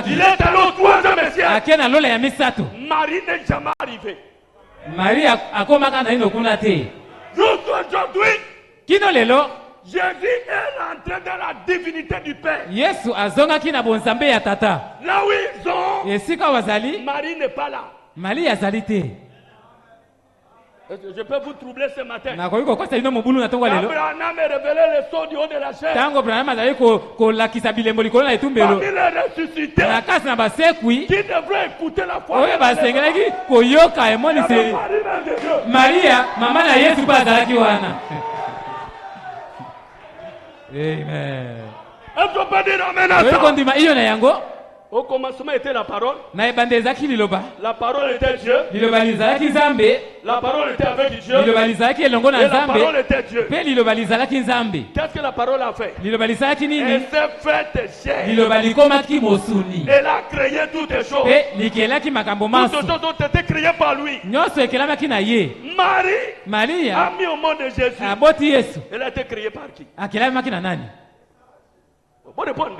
il est allé au troisième ciel. Marie n'est jamais arrivée. Jusqu'aujourd'hui, Jésus est rentré dans la divinité du Père. Là où ils sont, Marie n'est pas là. Je peux vous troubler ce matin. Abraham est révélé le son du haut de la chair. Parmi les ressuscités qui devraient écouter la foi de Maria, maman na Yesu bazalaki wana. Amen. Est-ce qu'on peut dire amen à ça? Au commencement était la parole. La parole était Dieu. La parole était avec Dieu. Et la parole était Dieu. Qu'est-ce que la parole a fait? Elle s'est faite chair. Elle a créé toutes les choses. Toutes les choses ont été créées par lui. Marie a mis au monde de Jésus. Elle a été créée par qui? Bon répondre.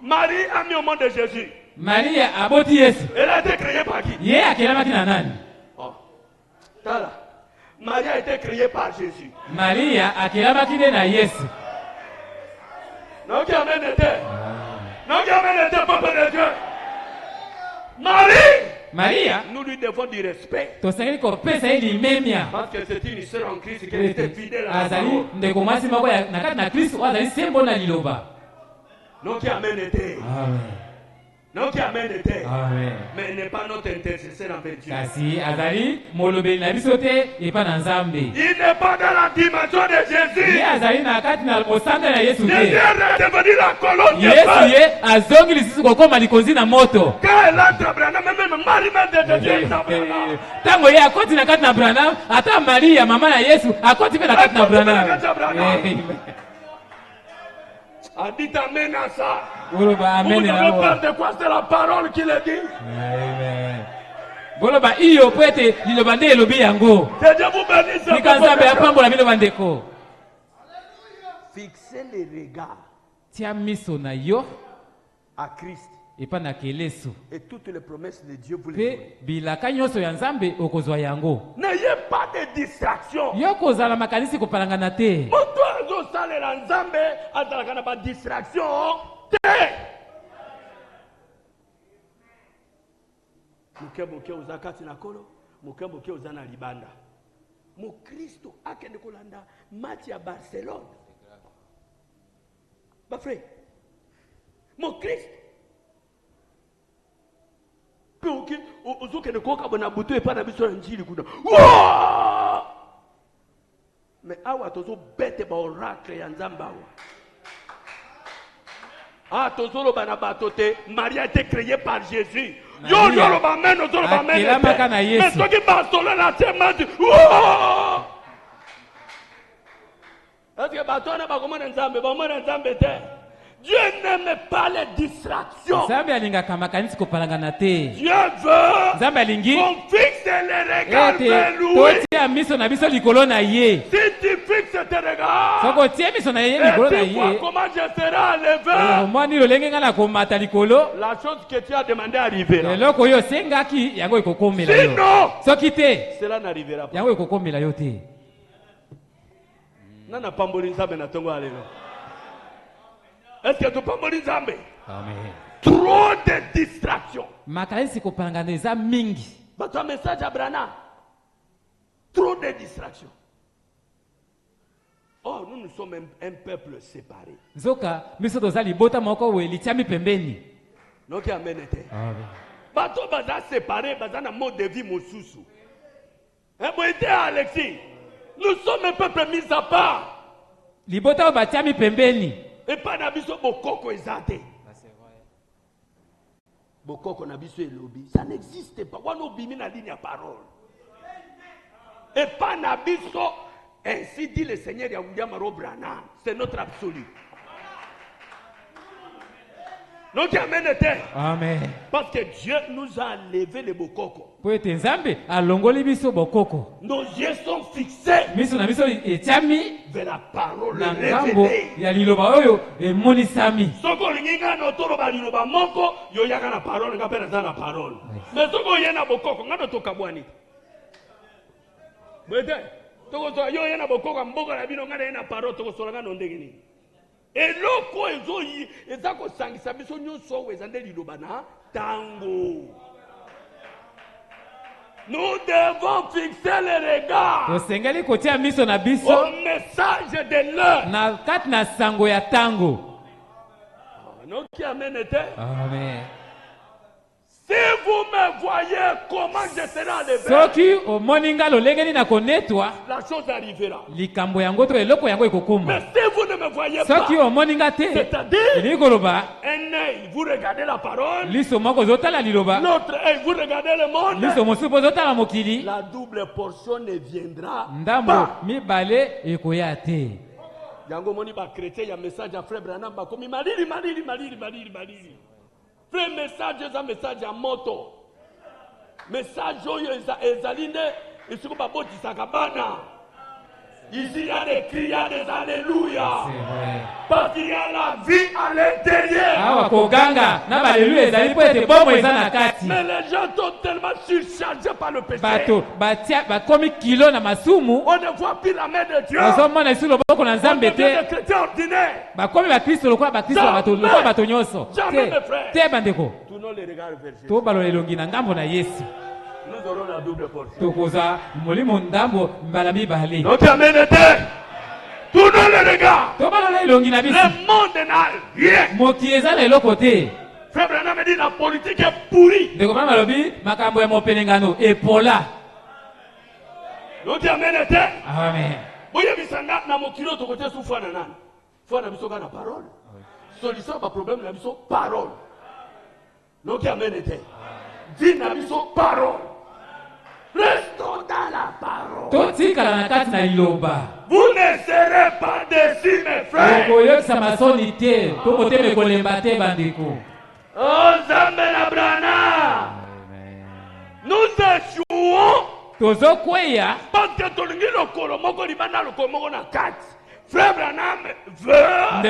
Marie a mis au monde de Jésus. Elle a été créée par qui? Oh. Marie a été créée par Jésus. Non, qui amène le terre. Non, qui amène le terre, peuple de Dieu. Maria, nous lui devons du respect. Parce que c'est une sœur en Christ qui était fidèle à la parole. Non qui amène le terre. Non qui amène le terre. Mais il n'est pas notre intercesseur avec Dieu. Il n'est pas dans la dimension de Jésus. Jésus est devenu la colonne de feu. Quand elle entre Branham, même Marie m'a dit Jésus. A dit amen à ça. Vous devez parler de quoi? C'est la parole qui le dit. Amen. Que Dieu vous bénisse. Fixez les regards. Tia miso na yo. À Christ. Et pas na kelesu. Et toutes les promesses de Dieu vous les donnez. Bilaka nyonso ya Nzambe okozwa yango. N'ayez pas de distraction. Yo kozala makanisi kopalangana te. Moto azo salela Nzambe azalaka na ba distraction te. Mukeboke uzakati na kolo, mukeboke uzana libanda. Mo Kristo akende kolanda match ya Barcelone. Ba frère. Mo Kristo. Ok, uzokende koka bona buto e pa na biso njili kuna. Mais awa tozo bete ba oracle ya Nzamba awa. Ah, tozo lo bana batote, Marie a été créée par Jésus. Yo yo lo ba meno zo lo ba meno. Mais ce qui va solo la tema du. Est-ce que batona ba komona Nzambe, ba mona Nzambe te? Dieu n'aime pas les distractions. Dieu veut qu'on fixe les regards vers lui. Si tu fixes tes regards, et tu vois comment je serai enlevé, la chose que tu as demandé arrivera. Sinon, cela n'arrivera pas. Nana pamboli Nzambe na tongo alelo. Est-ce que tu peux me dire Amen? Trop de distractions. Votre message à Brana. Trop de distractions. Oh, nous sommes un peuple séparé. Donc, amen. Bato baza séparé, baza na mode de vie mosusu. Alexis, nous sommes un peuple mis à part. Et pas nabiso bokoko ezate. Bokoko nabiso elobi, ça n'existe pas. Wana obimi na ligne ya parole. Et pas nabiso, ainsi dit le Seigneur ya William Branham, c'est notre absolu. Donc amen. Parce que Dieu nous a enlevé les bokoko. Nos yeux sont fixés vers la parole révélée. Soko linga no tolo ba liloba moko yo yaka na parole nga pena na parole. Mais soko yena bokoko nga to kabwani. Bete toko to yo yena bokoko mboka na bino nga na parole toko solanga no ndenge ni. Eloko ezoyi ezako sangisa biso nyonso wezande liloba na tango. Nous devons fixer les regards au message de l'heure. Amen. Si vous me voyez comment je serai enlevé, la chose arrivera. Mais si vous ne me voyez pas, c'est-à-dire un œil, vous regardez la parole, l'autre œil, vous regardez le monde, la double portion ne viendra pas. Yango moni ba chrétien ya message à frère Branham ba komi maliri. Frère message eza message ya moto. Message oyo ezalinde isuko ba boti sakabana. Ici il y a des cris, il y a des alléluia. Parce qu'il y a la vie à l'intérieur. Mais les gens sont tellement surchargés par le péché. On ne voit plus la main de Dieu. On devient des chrétiens ordinaires. Jamais mes frères. Tournons les regards vers Jésus. Nous aurons la double portion. Donc amen. Tournons les regards. Le monde n'a rien. Frère Branham dit la politique est pourrie. Donc amen. Boye bisanga na mokilo to côté soufa na nan. Faut na biso na parole. Solution ba problème na biso parole. Donc amen. Dis na biso parole. Restons dans la parole. Vous ne serez pas déçus, mes frères. Oh, Zambé Labrana. Nous échouons. Parce que tout le monde est na kati. Frère Branham veut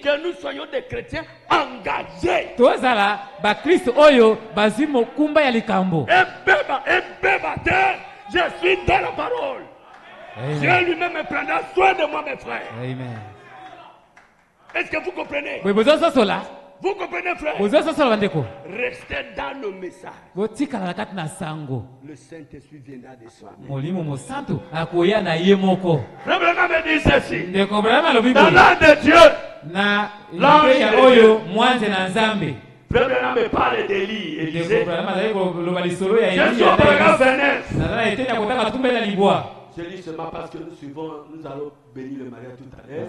que nous soyons des chrétiens engagés. Je suis dans la parole. Amen. Dieu lui-même me prendra soin de moi, mes frères. Amen. Est-ce que vous comprenez? Vous comprenez, frère? Restez dans le message. Le Saint-Esprit viendra de soi. Frère Branham me dit ceci. Dans l'âme de Dieu, Frère Branham me parle d'Élie et disait, je suis au paragraphe 29. Je lis seulement parce que nous allons bénir le mariage tout à l'heure.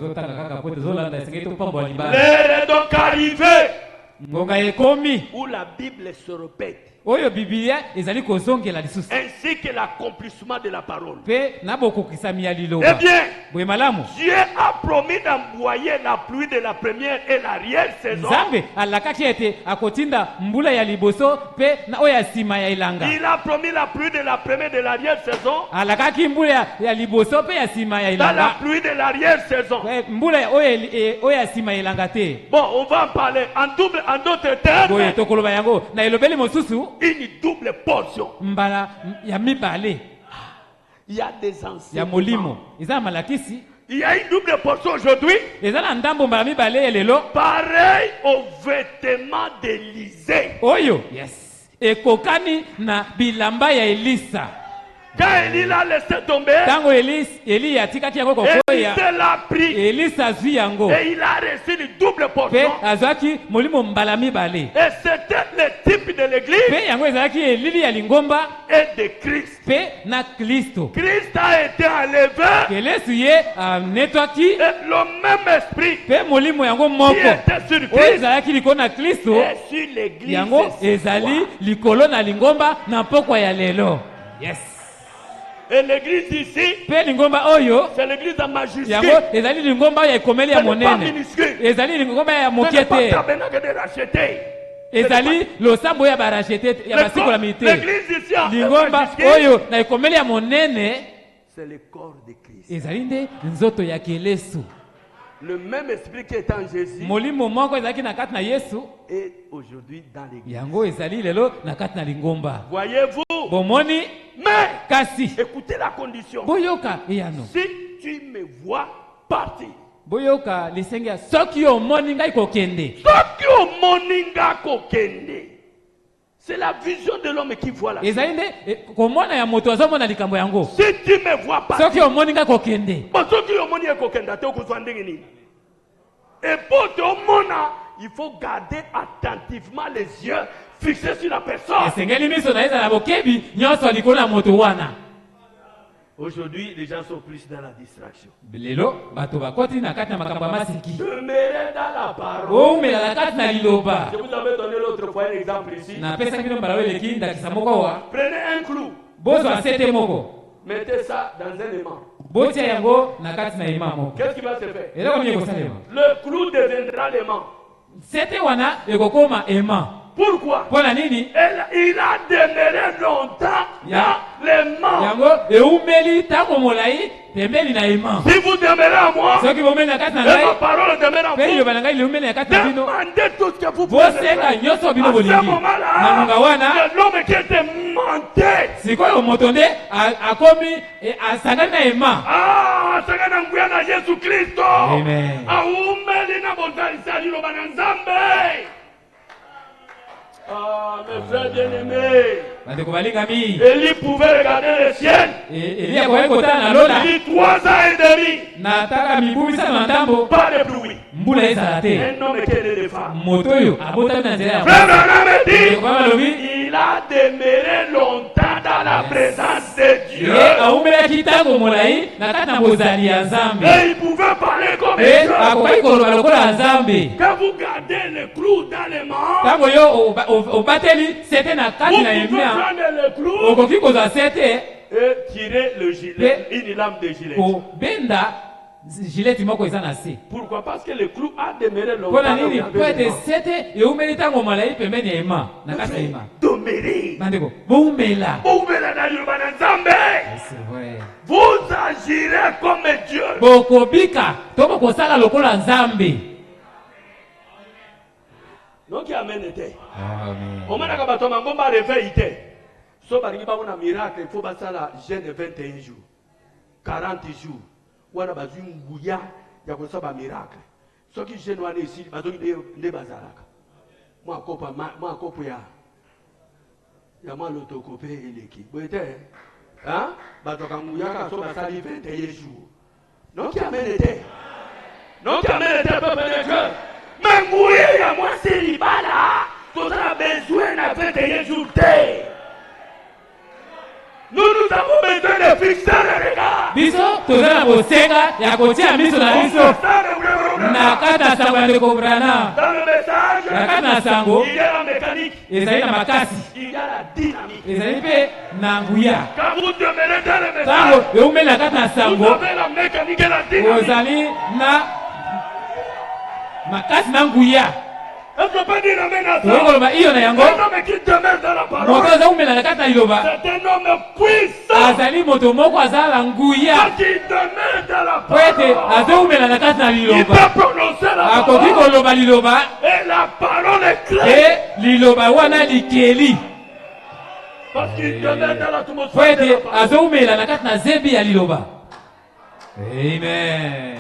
L'heure est donc arrivée où la Bible se répète. Ainsi que l'accomplissement de la parole. Eh bien, Dieu a promis d'envoyer la pluie de la première et l'arrière-saison. Il a promis la pluie de la première et de l'arrière-saison. Dans la pluie de l'arrière-saison. Bon, on va en parler en d'autres termes. Une double portion. Il y a des enseignements. Il y a une double portion aujourd'hui. Pareil aux vêtements d'Élisée. Yes. Quand Élie l'a laissé tomber, Élisée l'a pris et il a reçu une double portion. Et c'était le type de l'église et de Christ. Christ a été enlevé et le même esprit qui était sur Christ est sur l'église. Yes. Et l'église ici, c'est l'église en majuscule. Ce n'est pas minuscule. Ce n'est pas tabernacle de racheter. L'église ici en majuscule, c'est le corps de Christ. Le même esprit qui est en Jésus est aujourd'hui dans l'église. Voyez-vous? Mais écoutez la condition. Si tu me vois partir, c'est la vision de l'homme qui voit la vie. Si tu me vois partir, et pour te mona, il faut garder attentivement les yeux fixés sur la personne. Aujourd'hui, les gens sont plus dans la distraction. Demeurez dans la parole. Je vous avais donné l'autre fois un exemple ici. Prenez un clou. Mettez ça dans un aimant. Qu'est-ce qui va se faire? Le clou deviendra l'aimant. Pourquoi? Il a demeuré longtemps dans l'aimant. Si vous demeurez à moi, et ma parole demeure en vous, demandez tout ce que vous pouvez faire. À ce moment-là, c'est l'homme qui était monté. Jésus-Christ. Amen. Ah, mes frères bien-aimés, Élie pouvait regarder le ciel. Il 3 ans et demi. Pas de pluie. Un homme qui est né de femme. Frère Branham dit, il a demeuré longtemps dans la présence de Dieu. Et il pouvait parler comme Dieu. Quand vous gardez le clou dans les mains, vous pouvez prendre le clou et tirer le gilet, une lame de gilet. Pourquoi? Parce que le clou a demeuré longtemps. bomeri. Bandeko, boumela. Boumela na liloba na Nzambe. C'est vrai. Vous agirez comme Dieu. Bokobika, toko kosala lokola Nzambe. Donc amen était. Amen. On m'a dit que bato mangomba réveillé. So balingi ba una miracle, il faut basala jeûne de 21 jours. 40 jours. Wana bazui nguya ya kosaba miracle. So ki jeûne wana ici, bazongi de bazalaka. Moi kopo ya moi l'autocopé eleki. Boete. Hein? Bato kanguya ka so basali 21 jours. Donc amen était. Donc amen était peuple de Dieu. Mais mourir à moi c'est libala. Tu as besoin de 21 jours. Nous avons besoin de fixer les regards. Biso, tozala bosenga ya kotia miso na biso. Na kata sango ya dekobrana. Dans le message, na kata sango, il y a la mécanique. Ezali na makasi. Il y a la dynamique. Ezali pe na nguya. Quand vous demeurez dans le message, sango, eume na kata sango. Vous avez la mécanique et la dynamique. Ozali na makasi na nguya. Est-ce qu'on peut dire amen à ça? Un homme qui demeure dans la parole. C'est un homme puissant. Azali moto moko azala nguya. Qui demeure dans la parole. Il peut prononcer la parole. Et la parole est claire. Et liloba wana likeli. Parce qu'il demeure dans l'atmosphère de la parole. Amen.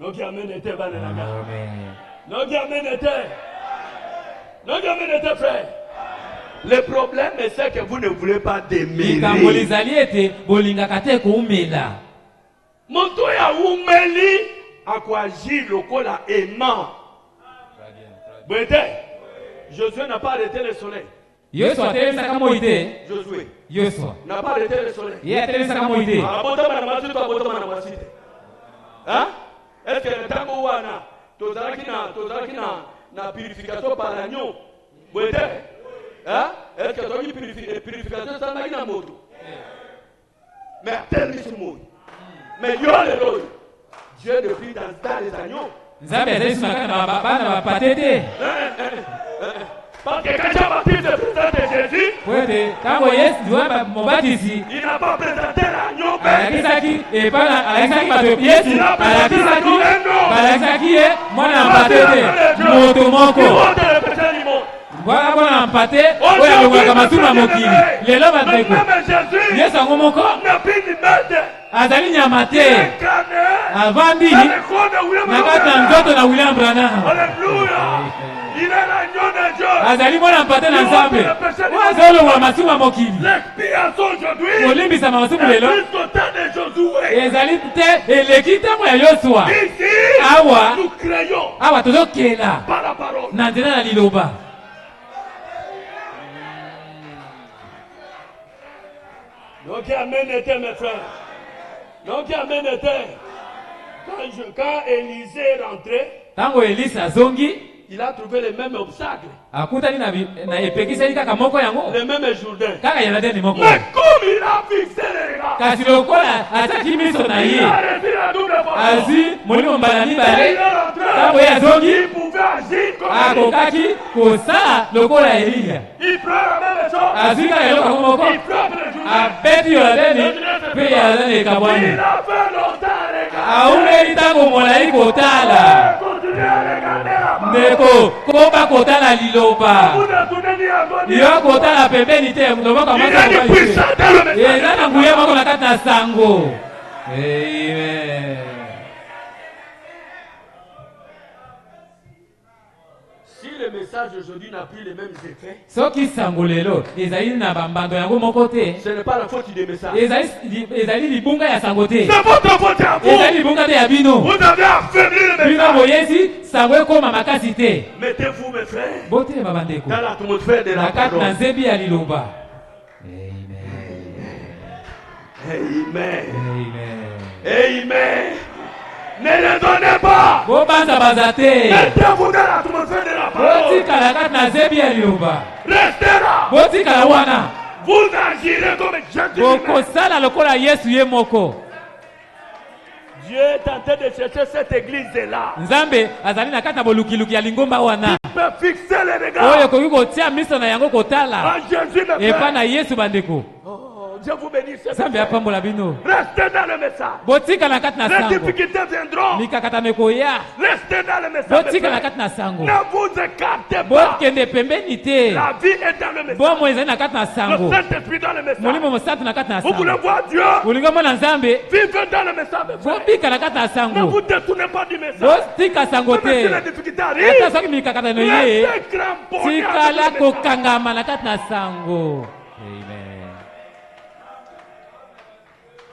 Donc amen était bananaga. Amen. Donc amen était. Donc amen était frère. Le problème c'est que vous ne voulez pas demeurer. Monto ya umeli akwagi lokola aimant. Bete. Josué n'a pas arrêté le soleil. Josué n'a pas arrêté le soleil. Hein? Est-ce que le tango wana tozalaki na purification par l'agneau? Hein? Est-ce que tu as une purification sans la moto? Mais tellement ce mot. Mais yo le rôle. Dieu depuis dans les agneaux. Parce que quand Jean-Baptiste présente Jésus, il n'a pas présenté l'agneau. Il n'a azali nyama te avandi nakata nzoto na William Branham. Il est l'agneau de Dieu. Azali mwana mpate na Nzambe. Wazolo wa masumu mokili. L'expiation aujourd'hui. Olimbisa masumu lelo. Ezali te eleki ntango ya Yosua. Awa. Nous créons. Awa tozokela. Par la parole. Na nzela na liloba. Donc amen était mes frères. Donc amen était. Quand Élisée est rentré. Tango Elisa zongi. Il a trouvé les mêmes obstacles. Le même Jourdain. Mais comme il a fixé les regards, il a reçu la double portion. Il pouvait agir comme il prend la même chose. Il frappe le Jourdain. Il a fait longtemps. Ndeko, koba kotala liloba. Yo kotala pembeni te, mdomo kama ça. Eza na nguya moko na kati na sango. Amen. Si le message aujourd'hui n'a plus les mêmes effets, soki sango lelo ezali na bambando yango moko te. Ce n'est pas la faute des messages. Ezali libunga ya sango te. C'est votre faute à vous. Ezali libunga te ya bino. Vous avez affaibli le message. Bino boyesi sango ekoma makasi te. Mettez-vous mes frères. Bote babandeko. Dans l'atmosphère de la parole. Na zebi ya liloba. Amen. Amen. Ne les donnez pas. Mettez-vous dans l'atmosphère de la parole. Restez là. Vous agirez comme Jésus. Dieu est en train de chercher cette église-là. Nzambe azali na kata bolukiluki ya lingomba wana. Il peut fixer les regards. Oyo koki kotia miso na yango kotala. En Jésus le Père. Epa na Yesu bandeko. Dieu vous bénisse. Nzambe apambola bino. Restez dans le message. Botika na kata na sango. Les difficultés viendront. Mikakata mekoya. Restez dans le message. Botika na kata na sango. Ne vous écartez pas. Bokende pembeni te. La vie est dans le message. Bomo ezali na kata na sango. Le Saint-Esprit dans le message. Molimo mosantu na kata na sango. Vous voulez voir Dieu? Olinga mona Nzambe. Vivez dans le message. Bobika na kata na sango. Ne vous détournez pas du message. Botika sango te. Même si les difficultés arrivent. Ata soki mikakata no ye. Tikala kokangama na kata na sango. Amen.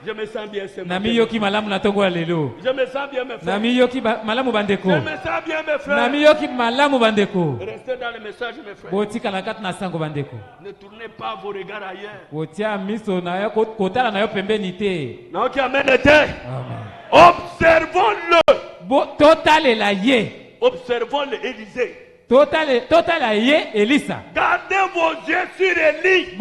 Je me sens bien ce matin. Nami yoki malamu na tongo lelo. Je me sens bien mes frères. Nami yoki malamu bandeko. Je me sens bien mes frères. Nami yoki malamu bandeko. Restez dans le message mes frères. Botika na kata na sango bandeko. Ne tournez pas vos regards ailleurs. Botia miso na yo kotala na yo pembeni te. Non qui amène le thé. Amen. Observons-le. Totale la ye. Observons-le Élisée. Totale ye Elisa. Gardez vos yeux sur Élie.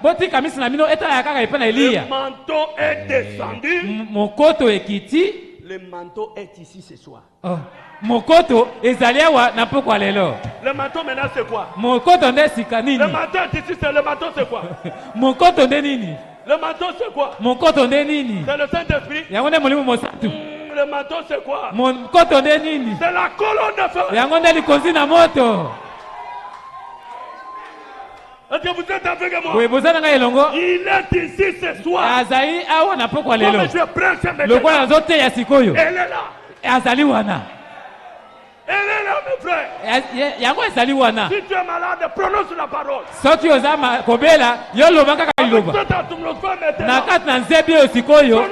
Botika miso na mino etala ya kaka epana Elia. Le manteau est descendu. Mokoto ekiti. Le manteau est ici ce soir. Oh. Mokoto ezali awa na poko lelo. Le manteau maintenant c'est quoi? Mokoto nde sika nini? Le manteau est ici, c'est le manteau c'est quoi? Mokoto nde nini? Le manteau c'est quoi? Mokoto nde nini? C'est le Saint-Esprit. Yango nde molimo mosantu. Le manteau c'est quoi? Mokoto nde nini? C'est la colonne de feu. Yango nde likonzi na moto. Est-ce que vous êtes avec moi? Oui, bozana nga elongo. Il est ici ce soir. Azali awa na poko lelo. Comme je prends ce matin. Lokola nazote ya sikoyo. Elle est là. Azali wana. Elle est là mes frères. Yango ezali wana. Si tu es malade, prononce la parole. Soki ozama kobela, yo loba kaka liloba. Na kati na nzebi oyo sikoyo.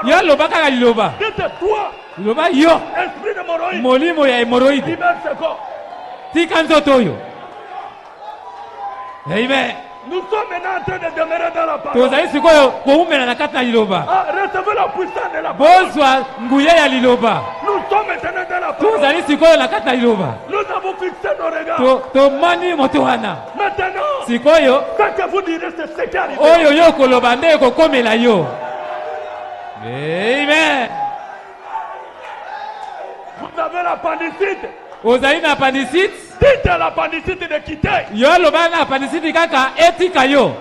Yo loba kaka liloba. Dites-toi. Loba yo. Esprit de hémorroïde. Molimo ya hémorroïde. Libère ce corps. Tika nzoto oyo. Amen. Nous sommes maintenant en train de demeurer dans la parole. Tozali sikoyo koumela na kati na liloba. Recevez la puissance de la parole. Bozwa nguya ya liloba. Nous sommes maintenant dans la parole. Tozali sikoyo na kati na liloba. Nous avons fixé nos regards. Tomoni moto wana. Maintenant. Sikoyo. Ce que vous direz c'est ce qui arrive. Oyo yo koloba nde kokomela yo. Amen. Vous avez l'appendicite. Ozali na appendicite. Dites à l'appendicite de quitter. Yo loba na appendicite kaka etika yo.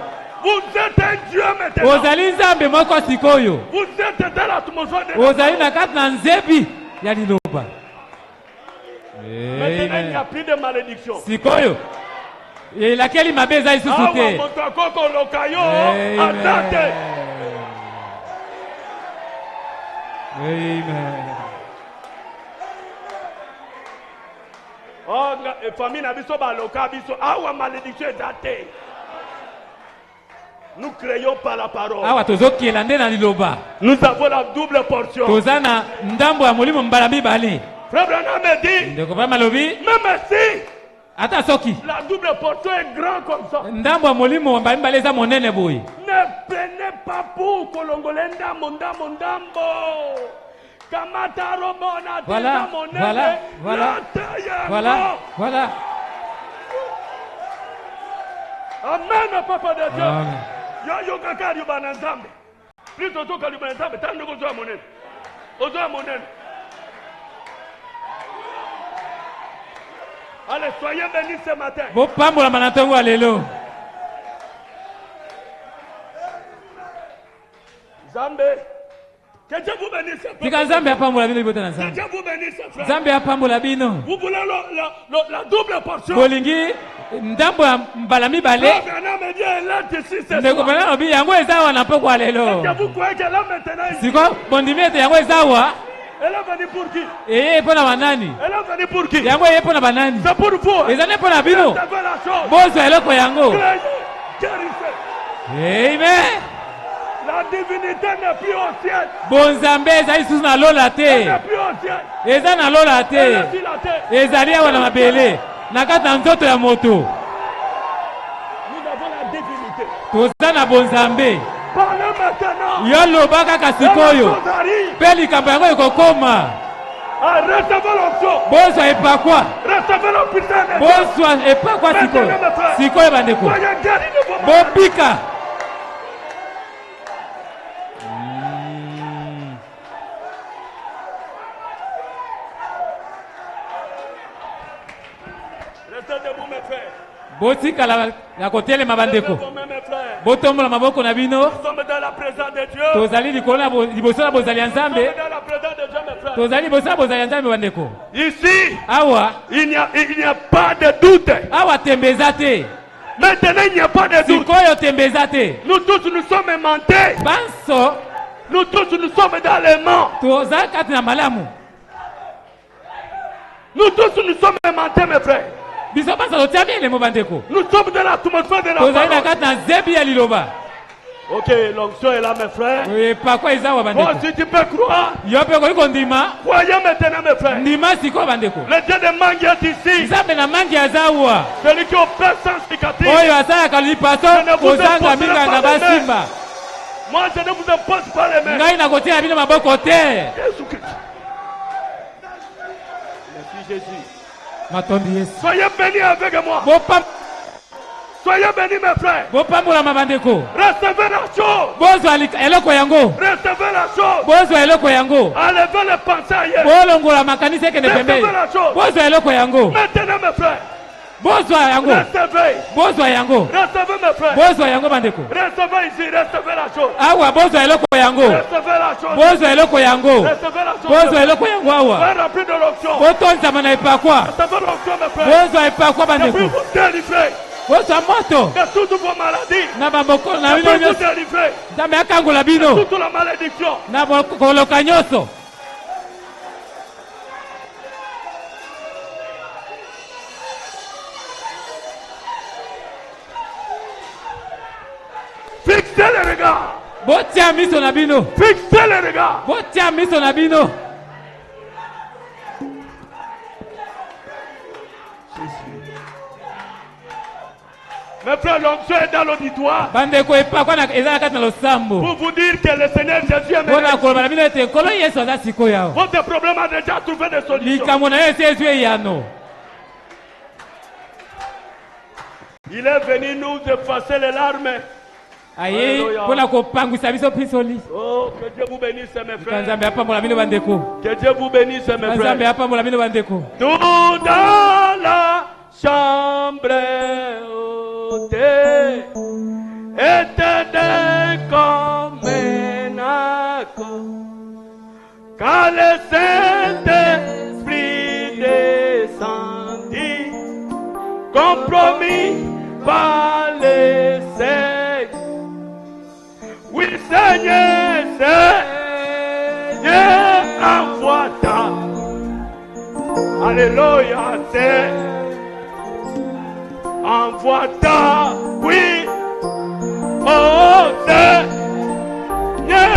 Vous êtes un Dieu maintenant. Ozali nzambe moko sikoyo. Vous êtes dans l'atmosphère de Ozali na kati na nzebi ya liloba. Maintenant il n'y a plus de malédiction. Sikoyo. Elakeli mabe eza lisusu te. Awa moto akoko lokayo azate. Amen. Oh, famille na biso ba loka biso awa malédiction ezate. Nous créons par la parole. Awa tozokela nde na liloba. Nous avons la double portion. Tozana ndambo ya molimo mbala mibale. Frère Branham me dit. Ndeko ba malobi. Même si. Ata soki. La double portion est grand comme ça. Ndambo ya molimo mbala mibale za monene boye. Ne prenez pas pour kolongole ndambo. Kamata robona voilà, voilà. Amen, papa de Dieu. Amen. Yo kaka libana nzambe. Plus to ka libana nzambe tande ko zo monene. Ozo monene. Allez, soyez bénis ce matin. Bo pambola manatongo alelo. Nzambe. Que Dieu vous bénisse. Tika Nzambe apambola bino libota na Nzambe. Que Dieu vous bénisse, frère. Nzambe apambola bino. Vous voulez la double portion. Bolingi ndambo ya mbala mibale. Ndeko bana obi yango ezawa na poko alelo. Siko bondimi ete yango ezawa. Elle est venue pour qui? Eh pona banani? Elle est venue pour qui? Yango ye pona banani? C'est pour vous. Ezane pona bino. Bozo eloko yango. Amen. La divinité n'est plus au ciel. Bonzambe ezali sous na lola te. Elle n'est plus au ciel. Eza na lola te. Ezali awa na mabele. Na kati na nzoto ya moto. Nous avons la divinité. Toza na bonzambe. Parlez maintenant. Yo loba kaka sikoyo. Pe likambo yango ekokoma. Recevez l'onction. Bozwa epakwa. Recevez la puissance. Bozwa epakwa sikoyo. Sikoyo bandeko. Bobika. debout, mes frères. botikala ya kotelema bandeko botombola maboko na bino tozali liboso na bozali ya nzambe tozali liboso na bozali ya nzambe bandeko ici awa il n'y a pas de doute awa tembeza te maintenant il n'y a pas de doute sikoyo tembeza te nous tous nous sommes aimantés banso nous tous nous sommes dans les mains tozali kati na malamu nous tous nous sommes aimantés mes frères. Nous sommes dans l'atmosphère de la parole. Ok, l'onction est là mes frères. Bon, si tu peux croire, croyez maintenant mes frères. Le Dieu de Mangue est ici. Celui qui opère sans cicatrice. Je ne vous impose pas les mains. Moi je ne vous impose pas les mains. Jésus-Christ. Merci Jésus. Soyez bénis avec moi. Soyez bénis mes frères. Recevez la chose. Recevez la chose. Enlevez les pensées ailleurs. Recevez la chose. Maintenant mes frères. Recevez. Recevez mes frères. Recevez ici. Recevez la chose. Recevez la chose. Recevez la chose. Soyez remplis de l'onction. Recevez l'onction mes frères. Et puis vous délivrez. De toutes vos maladies. Et puis vous délivrez. De toute la malédiction. Fixez les regards. Fixez les regards. Mes frères, l'onction est dans l'auditoire. Pour vous dire que le Seigneur Jésus est meilleur. Votre problème a déjà trouvé des solutions. Il est venu nous effacer les larmes. Oh, que Dieu vous bénisse mes frères. Que Dieu vous bénisse mes frères. Tout dans la chambre haute était comme un accord. Quand le Saint-Esprit descendit, compromis par les secs. Oui, Seigneur, Seigneur, envoie-ta. Alléluia, Seigneur. Envoie-ta, oui. Oh, Seigneur,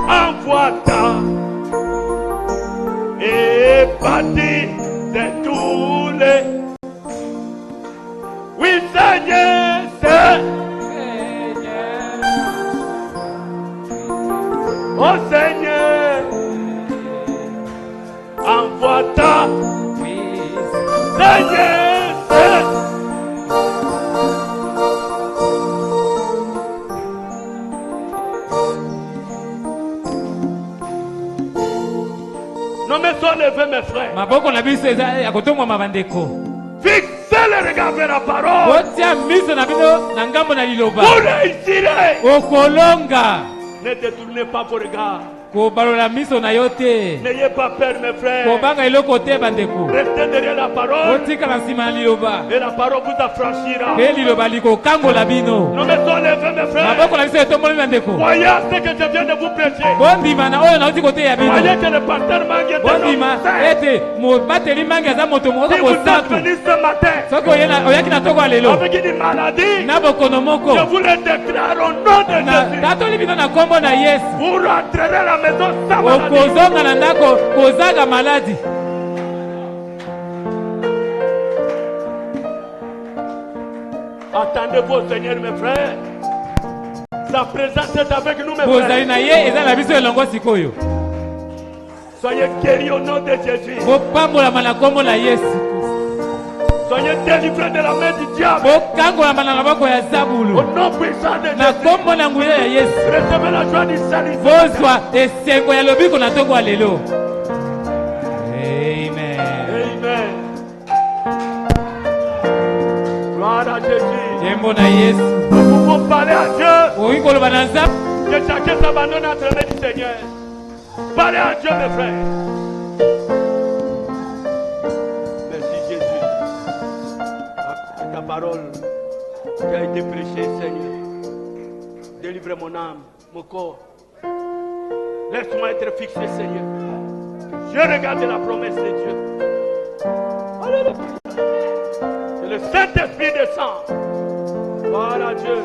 envoie-ta. Et bâtis de tous les. Oui, Seigneur, Seigneur. Oh Seigneur, envoie-ta, Seigneur, Seigneur. Non mais sois levé mes frères. Fixez le regard vers la parole. Vous réussirez. Ne détournez pas vos regards. N'ayez pas peur mes frères. Restez derrière la parole. Et la parole vous affranchira. Non mais soyez levés mes frères. Voyez ce que je viens de vous prêcher. Voyez que le pasteur Mangue est un homme. Si vous êtes venu ce matin avec une maladie, je vous le déclare au nom de Jésus. Vous rentrerez à la maison sans maladie. Attendez-vous au Seigneur mes frères. Sa présence est avec nous mes frères. Soyez guéris au nom de Jésus. Soyez délivrés de la main du diable. Au nom puissant de Jésus. Recevez la joie du salut. Amen. Nous pouvons parler à Dieu. Que chacun s'abandonne entre les mains du Seigneur. Parlez à Dieu, mes frères. Merci Jésus. Ta parole qui a été prêchée, Seigneur. Délivre mon âme, mon corps. Laisse-moi être fixé, Seigneur. Je regarde la promesse de Dieu. Alléluia. Que le Saint-Esprit descend. Voilà Dieu.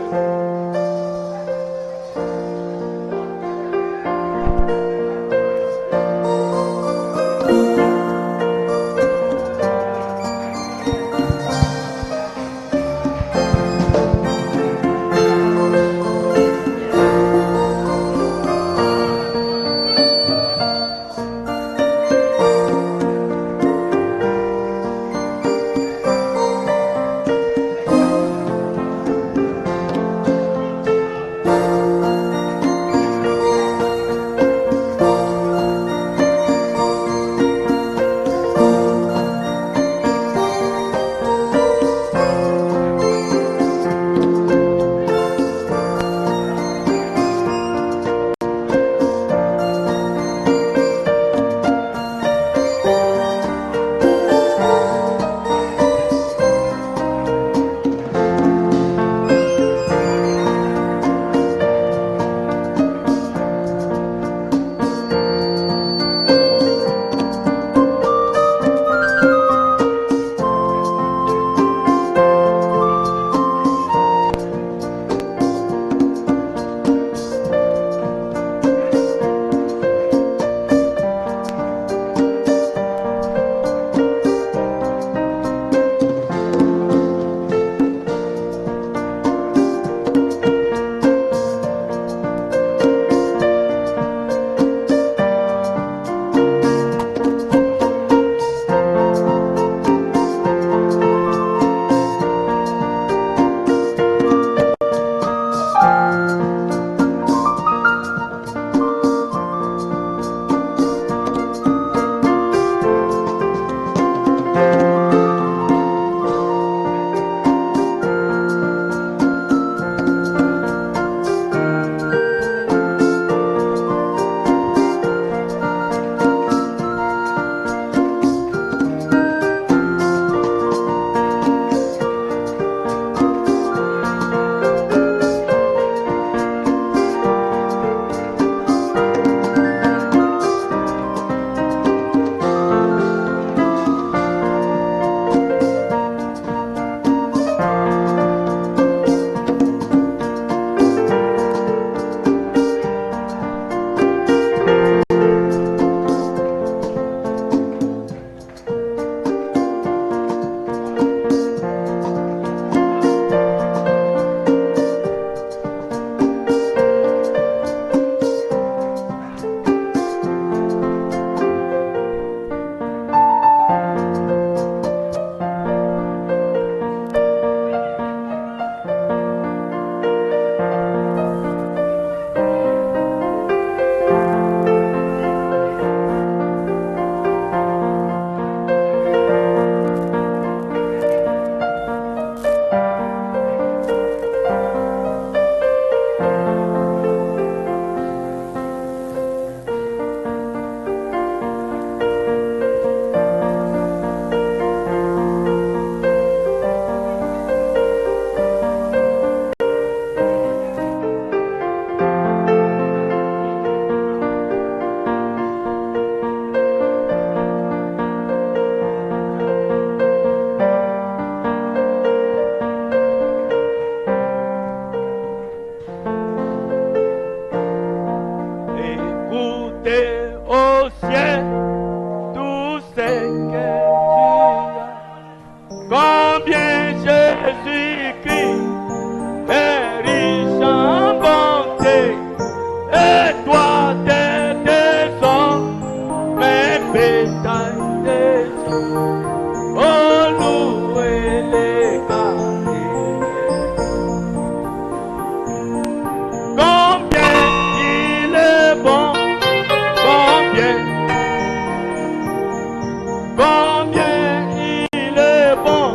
Combien il est bon,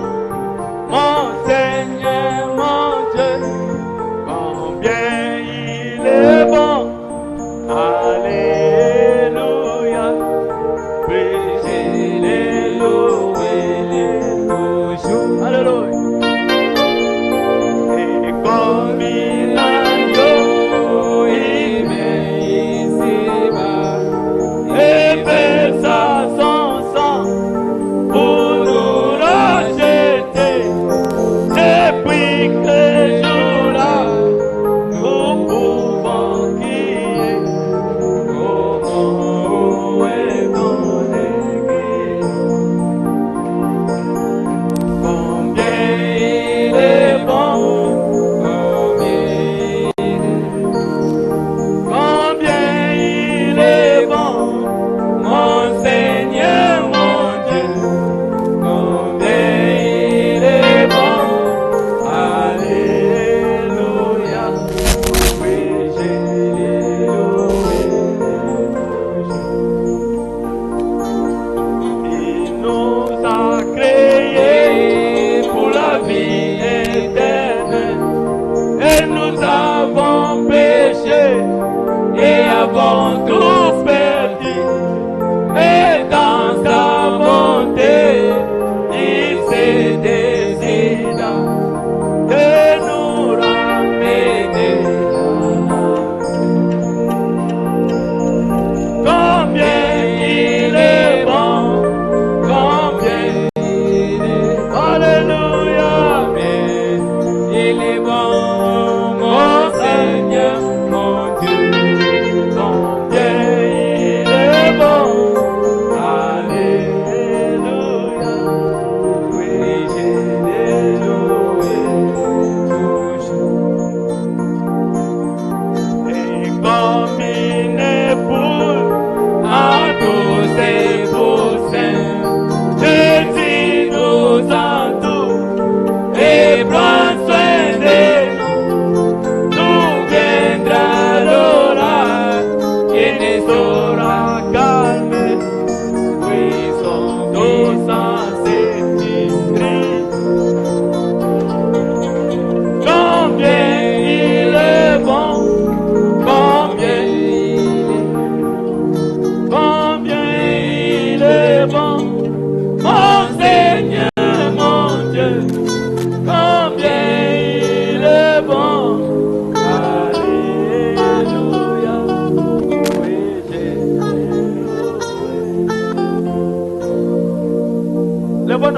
mon Seigneur, mon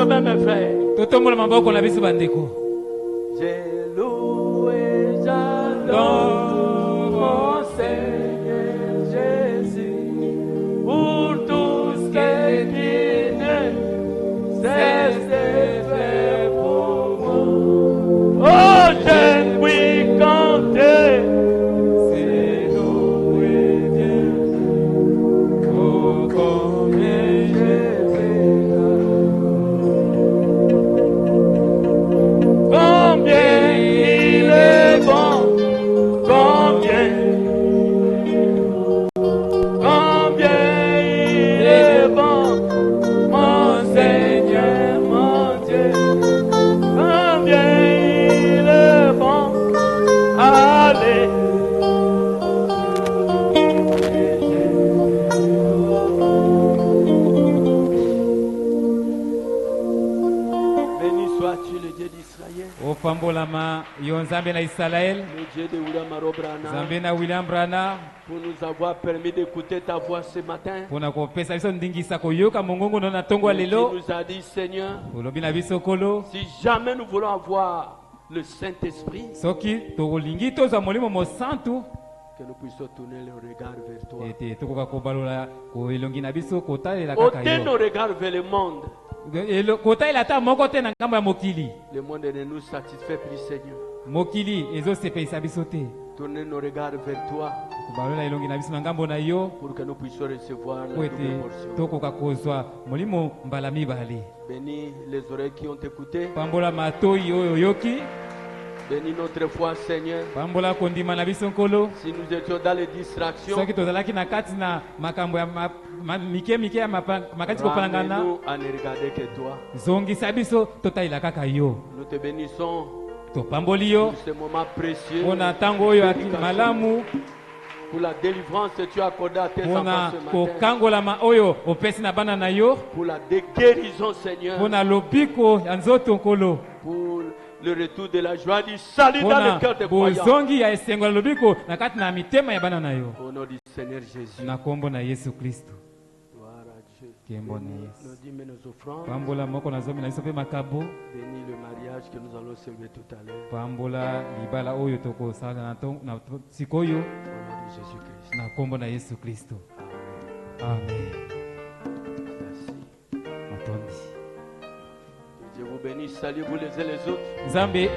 mains, mes frères. J'ai loué, j'adore mon Seigneur Jésus pour tout ce qu'il ne cesse de faire pour moi. Oh, je puis compter. C'est loué Dieu. Oh, combien je combien il est bon, combien il est bon, mon Seigneur, mon Dieu, combien il est bon, allez. Béni sois-tu le Dieu d'Israël. Ofambolama yonzambe na Israël. Le Dieu de William Arobrana. Zambe na William Brana. Pour nous avoir permis d'écouter ta voix ce matin. Pona ko pesa biso ndingisa koyoka mongongo na tongo lelo. Tu nous as dit, Seigneur, Olobi na biso kolo. si jamais nous voulons avoir le Saint-Esprit, Soki tolingi toza molimo mo santu. que nous puissions tourner le regard vers toi. Ete tokoka kobalola ko elongi na biso kotalela Ôtez kaka yo. nos regards vers le monde. Kotalela ta moko te na ngambo ya mokili. Le monde ne nous satisfait plus, Seigneur. Mokili ezosepelisa biso te. Tournez nos regards vers toi Kobalola elongi na biso na ngambo na yo. pour que nous puissions recevoir la Po ete double portion. tokoka kozwa molimo mbala mibale. Bénis les oreilles qui ont écouté. Pambola matoi oyo yoki. Bénis notre foi, Seigneur. Pambola kondima na biso nkolo. Si nous étions dans les distractions, Soki tozalaki na kati na makambo ya mike ya makati kopalangana. ramène-nous à ne regarder que toi. Zongisa biso totalela kaka yo. Nous te bénissons Topamboli yo. pour ce moment précieux. Pona tango oyo malamu. Pour la délivrance que tu as accordée à tes enfants Pona ce matin. kokangolama oyo opesi na bana na yo. Pour la guérison, Seigneur. Pona lobiko ya nzoto nkolo. Pour le retour de la joie du salut dans le cœur des Pona croyants. bozongi ya esengo ya lobiko na kati na mitema ya bana na yo. Au nom du Seigneur Jésus. Na kombo na Yesu Kristo. Gloire à Dieu. Kembo na Nous Yesu. dîmes et nos offrandes. Pambola moko na zomi na biso pe makabo. Bénis le mariage que nous allons célébrer tout à l'heure. Pambola libala oyo tokosala na sikoyo. Au nom de Jésus-Christ. Na kombo na Yesu Kristo. Amen. Merci. Matondi. Que Dieu vous bénisse. Saluez-vous les uns les autres. Nzambe